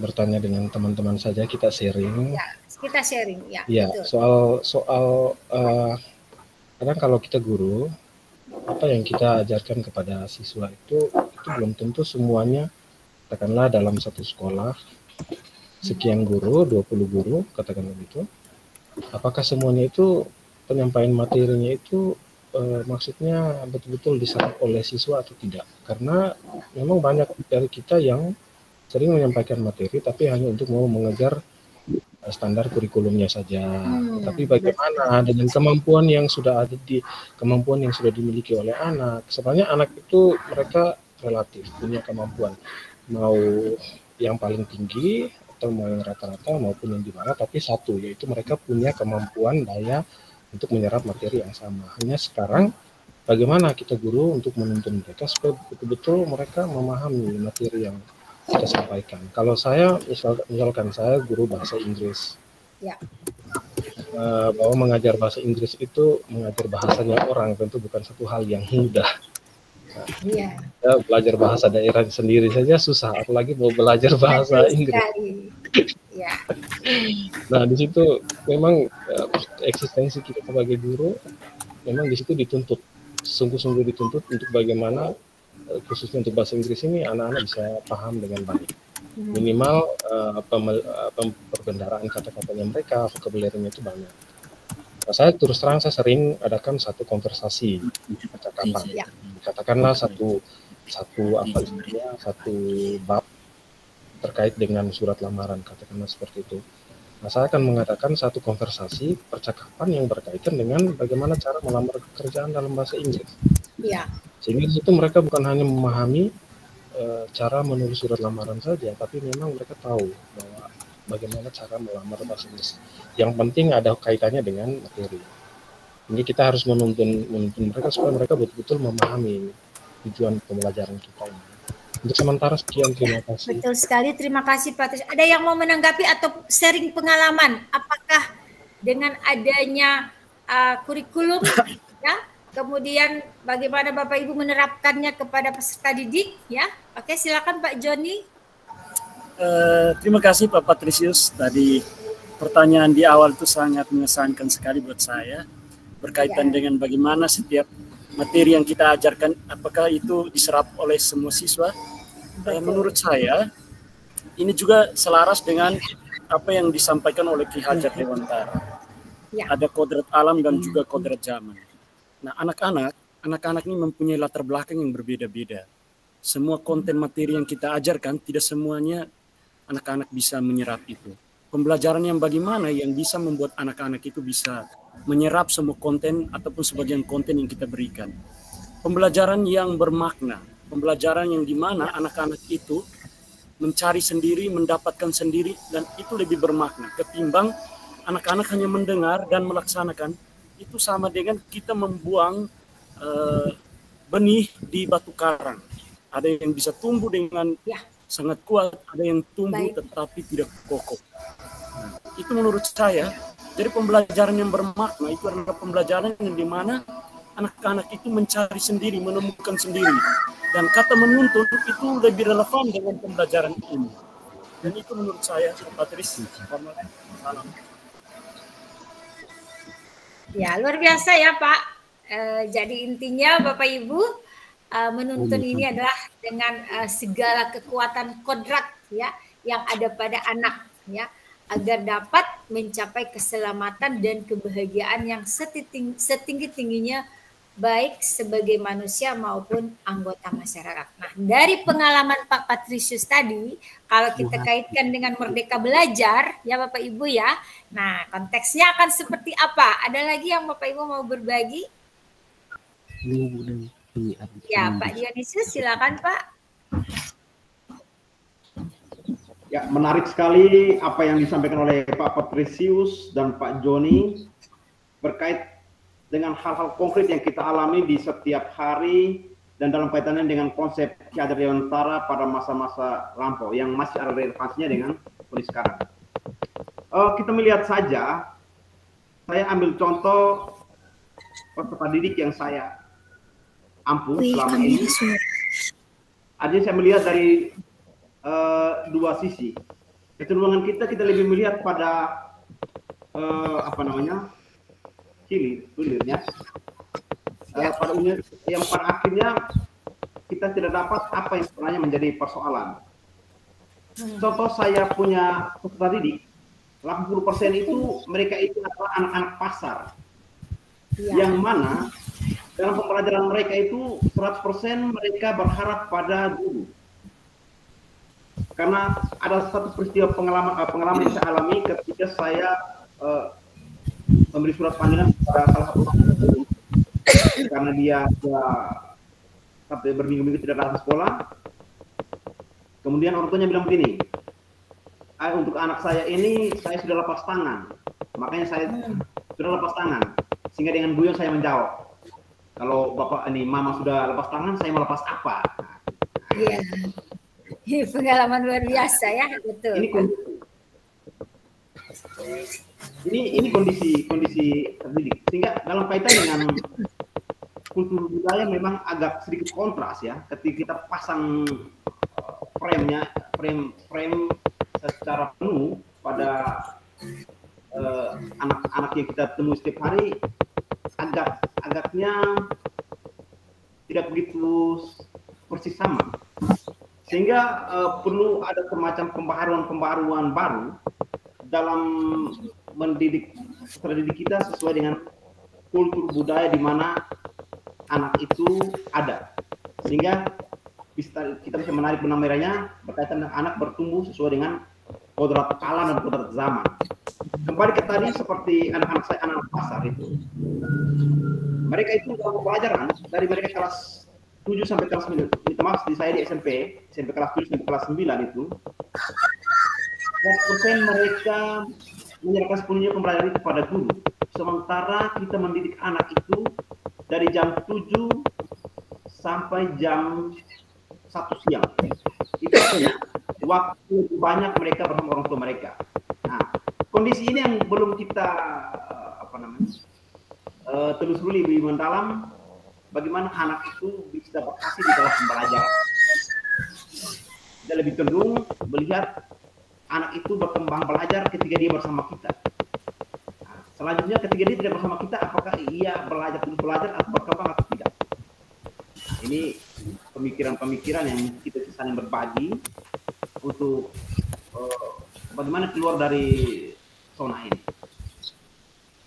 S10: bertanya dengan teman-teman saja, kita sharing.
S1: Ya, kita sharing, ya.
S10: Ya,
S1: betul.
S10: soal kadang kalau kita guru, apa yang kita ajarkan kepada siswa itu belum tentu semuanya, katakanlah dalam satu sekolah, sekian guru, 20 guru, katakanlah begitu, apakah semuanya itu penyampaian materinya itu maksudnya betul-betul diserap oleh siswa atau tidak? Karena memang banyak dari kita yang sering menyampaikan materi, tapi hanya untuk mau mengejar standar kurikulumnya saja. Tapi bagaimana dengan kemampuan yang sudah dimiliki oleh anak? Sebenarnya anak itu mereka relatif punya kemampuan, mau yang paling tinggi atau mau yang rata-rata maupun yang di bawah, tapi satu, yaitu mereka punya kemampuan daya untuk menyerap materi yang sama. Hanya sekarang bagaimana kita guru untuk menuntun mereka supaya betul-betul mereka memahami materi yang kita sampaikan. Kalau saya, misalkan saya guru bahasa Inggris,
S1: ya.
S10: Bahwa mengajar bahasa Inggris itu mengajar bahasanya orang tentu bukan satu hal yang mudah.
S1: Iya.
S10: Belajar bahasa daerah sendiri saja susah, apalagi mau belajar bahasa Inggris.
S1: Ya.
S10: Nah, di situ memang eksistensi kita sebagai guru memang di situ dituntut, sungguh-sungguh dituntut untuk bagaimana khususnya untuk bahasa Inggris ini anak-anak bisa paham dengan baik. Minimal perbendaharaan kata-katanya mereka, vocabulary-nya itu banyak. Nah, saya terus terang saya sering adakan satu konversasi percakapan. Katakanlah satu bab terkait dengan surat lamaran, katakanlah seperti itu. Nah, saya akan mengadakan satu konversasi percakapan yang berkaitan dengan bagaimana cara melamar pekerjaan dalam bahasa Inggris.
S1: Ya.
S10: Sehingga di situ mereka bukan hanya memahami cara menulis surat lamaran saja, tapi memang mereka tahu bahwa bagaimana cara melamar bahasa Inggris. Yang penting ada kaitannya dengan materi. Ini kita harus menuntun mereka supaya mereka betul-betul memahami tujuan pembelajaran kita ini. Untuk sementara sekian, terima kasih.
S1: Betul sekali, terima kasih Pak Tris. Ada yang mau menanggapi atau sharing pengalaman? Apakah dengan adanya kurikulum, ya, kemudian bagaimana Bapak Ibu menerapkannya kepada peserta didik, ya? Oke, silakan Pak Joni.
S14: Terima kasih Pak Patrisius. Tadi pertanyaan di awal itu sangat mengesankan sekali buat saya, berkaitan dengan bagaimana setiap materi yang kita ajarkan, apakah itu diserap oleh semua siswa. Menurut saya, ini juga selaras dengan apa yang disampaikan oleh Ki Hajar Dewantara. Ada kodrat alam dan juga kodrat zaman. Nah, anak-anak ini mempunyai latar belakang yang berbeda-beda. Semua konten materi yang kita ajarkan, tidak semuanya anak-anak bisa menyerap itu. Pembelajaran yang bagaimana yang bisa membuat anak-anak itu bisa menyerap semua konten ataupun sebagian konten yang kita berikan. Pembelajaran yang bermakna, pembelajaran yang dimana anak-anak itu mencari sendiri, mendapatkan sendiri, dan itu lebih bermakna ketimbang anak-anak hanya mendengar dan melaksanakan. Itu sama dengan kita membuang benih di batu karang. Ada yang bisa tumbuh dengan sangat kuat, ada yang tumbuh tetapi tidak kokoh. Nah, itu menurut saya, jadi pembelajaran yang bermakna itu adalah pembelajaran yang dimana anak-anak itu mencari sendiri, menemukan sendiri. Dan kata menuntun itu lebih relevan dengan pembelajaran ini. Dan itu menurut saya, Pak Tris. Salam.
S1: Ya, luar biasa ya Pak. Jadi intinya Bapak Ibu, menuntun ini adalah dengan segala kekuatan kodrat ya yang ada pada anak ya, agar dapat mencapai keselamatan dan kebahagiaan yang setinggi-tingginya baik sebagai manusia maupun anggota masyarakat. Nah, dari pengalaman Pak Patrisius tadi, kalau kita kaitkan dengan Merdeka Belajar, ya Bapak Ibu ya, nah konteksnya akan seperti apa? Ada lagi yang Bapak Ibu mau berbagi? Ya, Pak Dionysius, silakan Pak.
S13: Ya, menarik sekali apa yang disampaikan oleh Pak Patrisius dan Pak Joni berkait dengan hal-hal konkret yang kita alami di setiap hari dan dalam kaitannya dengan konsep Ki Hajar Dewantara pada masa-masa lampau yang masih ada relevansinya dengan kondisi sekarang. Kita melihat saja, saya ambil contoh peserta didik yang saya ampuh selama ini. Artinya saya melihat dari dua sisi. Kecenderungan kita lebih melihat pada hilirnya, pada yang pada akhirnya kita tidak dapat apa yang sebenarnya menjadi persoalan. Contoh, saya punya peserta didik, 80% itu mereka itu adalah anak-anak pasar, yang mana dalam pembelajaran mereka itu 100% mereka berharap pada guru. Karena ada satu peristiwa pengalaman yang saya alami ketika saya memberi surat panggilan kepada salah satu guru karena dia sampai berminggu-minggu tidak datang ke sekolah. Kemudian orang tuanya bilang begini, untuk anak saya ini saya sudah lepas tangan, makanya saya sudah lepas tangan. Sehingga dengan guyon saya menjawab, kalau bapak ini mama sudah lepas tangan, saya mau lepas apa?
S1: Iya, ini pengalaman luar biasa ya, betul.
S13: Ini kondisi terdidik, sehingga dalam kaitan dengan kultur budaya memang agak sedikit kontras ya, ketika kita pasang frame secara penuh pada anak-anak yang kita temui setiap hari, agaknya tidak begitu persis sama, sehingga perlu ada semacam pembaharuan baru dalam mendidik kita sesuai dengan kultur budaya di mana anak itu ada, sehingga kita bisa menarik benang merahnya berkaitan dengan anak bertumbuh sesuai dengan kodrat alam dan kodrat zaman. Kembali ke tadi, seperti anak-anak saya, anak pasar itu, mereka itu dalam pelajaran dari mereka kelas 7 sampai kelas 9, maaf di saya di SMP kelas 7 sampai kelas 9 itu 100% mereka menyerahkan sepenuhnya pembelajaran itu kepada guru, sementara kita mendidik anak itu dari jam 7 sampai jam 1 siang. Itu waktu banyak mereka bersama orang tua mereka. Nah, kondisi ini yang belum kita telusuri lebih mendalam, bagaimana anak itu bisa berhasil di dalam pembelajaran. Kita lebih cenderung melihat anak itu berkembang belajar ketika dia bersama kita. Nah, selanjutnya ketika dia tidak bersama kita, apakah ia belajar atau berkembang atau tidak? Nah, ini pemikiran-pemikiran yang kita saling berbagi untuk bagaimana keluar dari zona ini.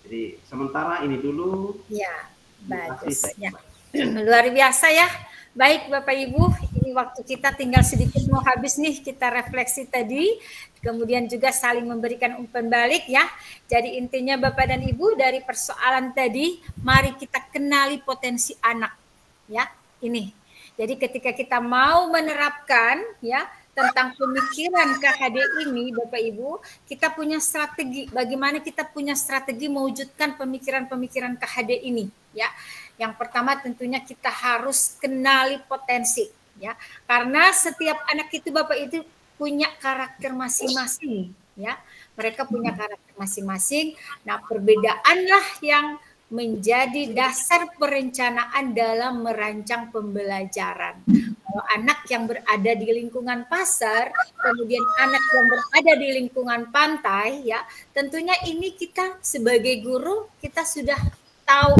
S13: Jadi sementara ini dulu.
S1: Ya, bagus. Ya. Luar biasa ya. Baik Bapak Ibu, ini waktu kita tinggal sedikit mau habis nih, kita refleksi tadi, kemudian juga saling memberikan umpan balik ya. Jadi intinya Bapak dan Ibu dari persoalan tadi, mari kita kenali potensi anak ya. Ini. Jadi ketika kita mau menerapkan ya tentang pemikiran KHD ini Bapak Ibu, kita punya strategi, bagaimana kita punya strategi mewujudkan pemikiran-pemikiran KHD ini ya. Yang pertama tentunya kita harus kenali potensi ya. Karena setiap anak itu Bapak itu punya karakter masing-masing ya. Mereka punya karakter masing-masing. Nah, perbedaanlah yang menjadi dasar perencanaan dalam merancang pembelajaran. Kalau anak yang berada di lingkungan pasar, kemudian anak yang berada di lingkungan pantai, ya, tentunya ini kita sebagai guru kita sudah tahu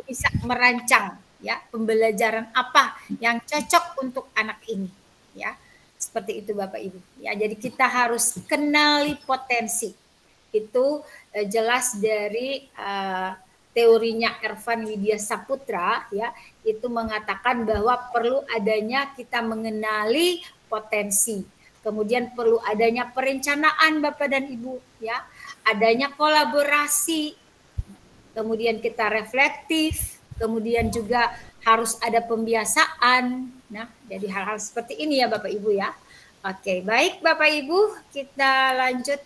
S1: bisa merancang, ya, pembelajaran apa yang cocok untuk anak ini, ya, seperti itu Bapak Ibu. Ya, jadi kita harus kenali potensi. Itu jelas dari teorinya Ervan Widya Saputra ya, itu mengatakan bahwa perlu adanya kita mengenali potensi. Kemudian perlu adanya perencanaan Bapak dan Ibu ya, adanya kolaborasi. Kemudian kita reflektif, kemudian juga harus ada pembiasaan. Nah, jadi hal-hal seperti ini ya Bapak Ibu ya. Oke, baik Bapak Ibu, kita lanjut.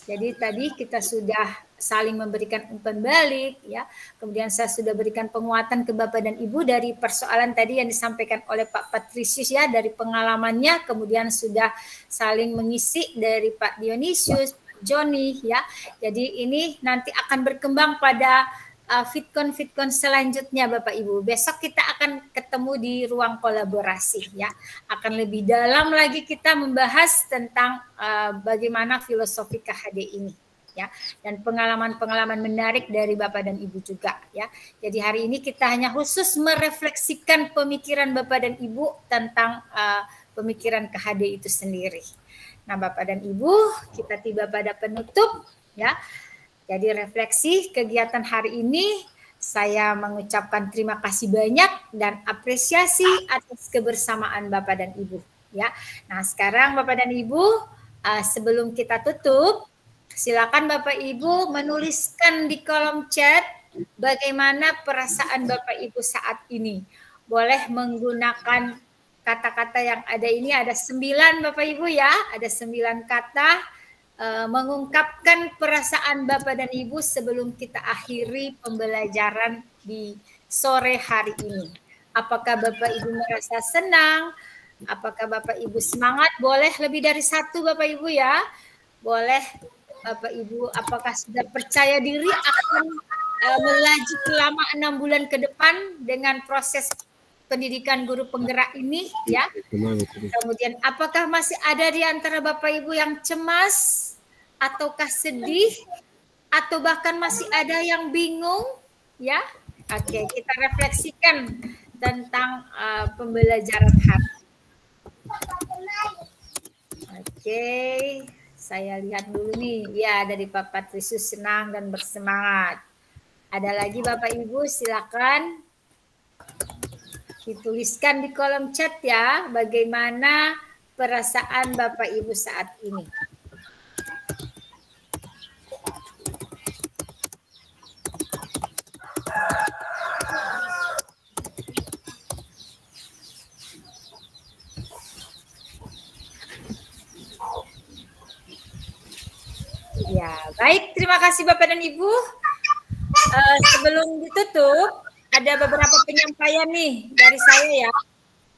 S1: Jadi tadi kita sudah saling memberikan umpan balik ya. Kemudian saya sudah berikan penguatan ke Bapak dan Ibu dari persoalan tadi yang disampaikan oleh Pak Patrisius ya, dari pengalamannya, kemudian sudah saling mengisi dari Pak Dionysius, Pak Joni ya. Jadi ini nanti akan berkembang pada Fitcon selanjutnya Bapak Ibu. Besok kita akan ketemu di ruang kolaborasi ya. Akan lebih dalam lagi kita membahas tentang bagaimana filosofi KHD ini ya, dan pengalaman-pengalaman menarik dari Bapak dan Ibu juga ya. Jadi hari ini kita hanya khusus merefleksikan pemikiran Bapak dan Ibu tentang pemikiran KHD itu sendiri. Nah, Bapak dan Ibu, kita tiba pada penutup ya. Jadi refleksi kegiatan hari ini, saya mengucapkan terima kasih banyak dan apresiasi atas kebersamaan Bapak dan Ibu. Ya, nah sekarang Bapak dan Ibu, sebelum kita tutup, silakan Bapak Ibu menuliskan di kolom chat bagaimana perasaan Bapak Ibu saat ini. Boleh menggunakan kata-kata yang ada ini, ada 9 Bapak Ibu ya, ada 9 kata. Mengungkapkan perasaan Bapak dan Ibu sebelum kita akhiri pembelajaran di sore hari ini. Apakah Bapak Ibu merasa senang? Apakah Bapak Ibu semangat? Boleh lebih dari 1 Bapak Ibu ya. Boleh Bapak Ibu, apakah sudah percaya diri akan melaju selama 6 bulan ke depan dengan proses pendidikan guru penggerak ini ya. Kemudian apakah masih ada di antara Bapak Ibu yang cemas ataukah sedih atau bahkan masih ada yang bingung ya? Oke, kita refleksikan tentang pembelajaran hari. Oke, saya lihat dulu nih. Ya, dari Pak Patrisius senang dan bersemangat. Ada lagi Bapak Ibu, silakan dituliskan di kolom chat ya, bagaimana perasaan Bapak Ibu saat ini. Ya, baik. Terima kasih Bapak dan Ibu. Sebelum ditutup, ada beberapa penyampaian nih dari saya ya.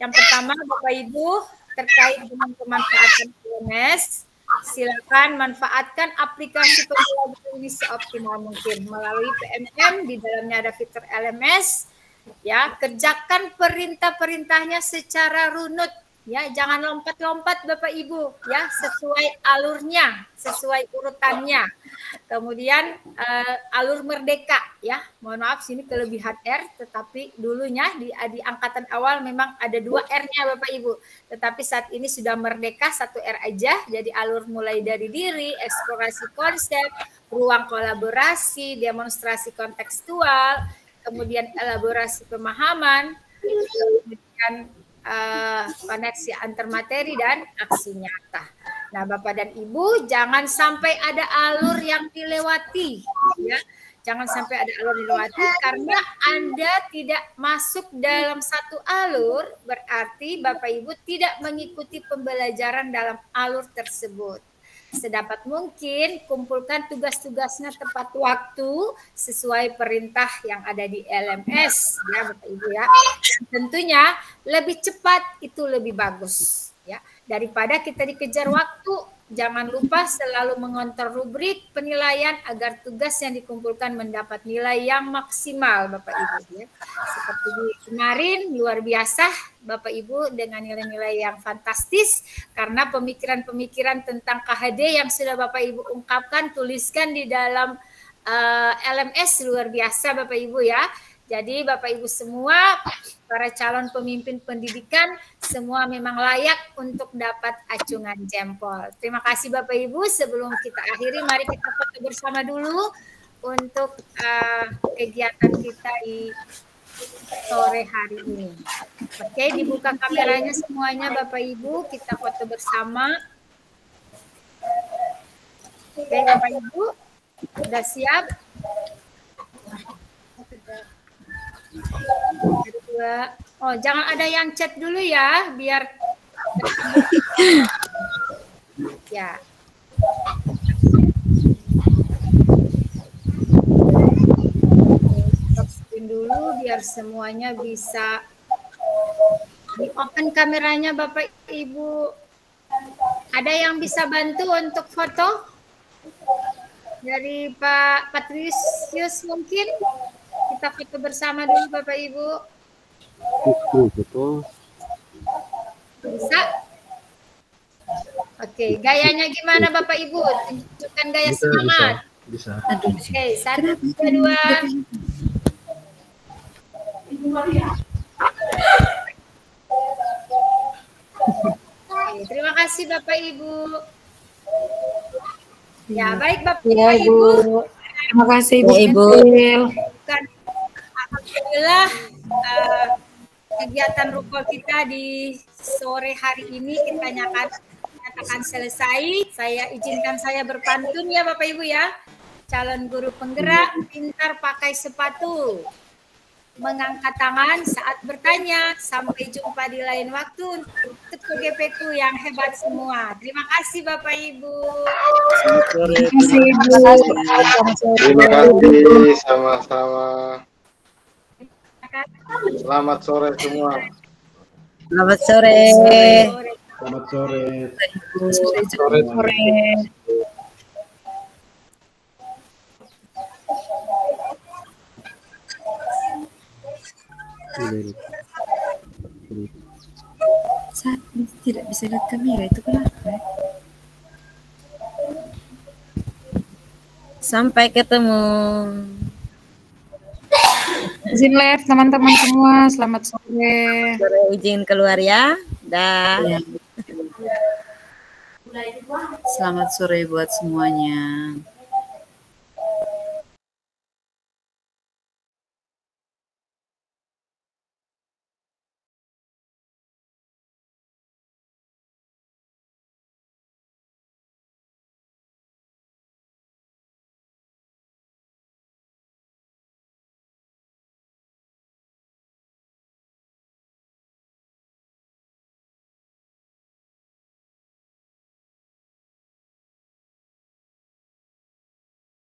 S1: Yang pertama, Bapak Ibu, terkait dengan pemanfaatan LMS, silakan manfaatkan aplikasi pembelajaran ini seoptimal mungkin melalui PMM. Di dalamnya ada fitur LMS. Ya, kerjakan perintah-perintahnya secara runut. Ya, jangan lompat-lompat Bapak Ibu, ya, sesuai alurnya, sesuai urutannya. Kemudian alur merdeka, ya. Mohon maaf sini kelebihan R, tetapi dulunya di angkatan awal memang ada 2 R-nya Bapak Ibu. Tetapi saat ini sudah merdeka 1 R aja. Jadi alur mulai dari diri, eksplorasi konsep, ruang kolaborasi, demonstrasi kontekstual, kemudian elaborasi pemahaman, kemudian koneksi antar materi dan aksi nyata. Nah, Bapak dan Ibu, jangan sampai ada alur yang dilewati, ya. Jangan sampai ada alur dilewati karena Anda tidak masuk dalam satu alur, berarti Bapak Ibu tidak mengikuti pembelajaran dalam alur tersebut. Sedapat mungkin kumpulkan tugas-tugasnya tepat waktu sesuai perintah yang ada di LMS, ya Bapak Ibu ya. Tentunya lebih cepat itu lebih bagus ya daripada kita dikejar waktu. Jangan lupa selalu mengontrol rubrik penilaian agar tugas yang dikumpulkan mendapat nilai yang maksimal Bapak Ibu ya. Seperti kemarin luar biasa Bapak Ibu dengan nilai-nilai yang fantastis karena pemikiran-pemikiran tentang KHD yang sudah Bapak Ibu ungkapkan, tuliskan di dalam LMS luar biasa Bapak Ibu ya. Jadi Bapak Ibu semua, para calon pemimpin pendidikan, semua memang layak untuk dapat acungan jempol. Terima kasih Bapak Ibu. Sebelum kita akhiri, mari kita foto bersama dulu untuk kegiatan kita di sore hari ini. Oke, dibuka kameranya semuanya Bapak Ibu, kita foto bersama. Oke Bapak Ibu, sudah siap? Oh, jangan ada yang chat dulu ya, biar ya. Stop screen dulu biar semuanya bisa di open kameranya Bapak Ibu. Ada yang bisa bantu untuk foto? Dari Pak Patricius mungkin? Kita foto bersama dulu Bapak Ibu.
S10: Betul.
S1: Bisa? Oke, gayanya gimana Bapak Ibu? Tunjukkan gaya semangat.
S10: Bisa.
S1: Oke, 1, 2. Oke, terima kasih Bapak Ibu. Ya, baik Bapak Ibu.
S9: Terima kasih Ibu.
S1: Alhamdulillah kegiatan rukol kita di sore hari ini kita nyatakan selesai. Saya izinkan saya berpantun ya Bapak Ibu ya. Calon guru penggerak, pintar pakai sepatu, mengangkat tangan saat bertanya. Sampai jumpa di lain waktu untuk GP-ku yang hebat semua. Terima kasih Bapak Ibu.
S4: Terima kasih, sama-sama. Selamat sore semua.
S6: Selamat sore.
S13: Selamat sore.
S9: Sore.
S2: Saya tidak bisa lihat kamera, itu kenapa?
S6: Sampai ketemu.
S9: Izin live teman-teman semua, selamat sore.
S6: Izin keluar ya. Dah.
S2: Ya. Selamat sore buat semuanya.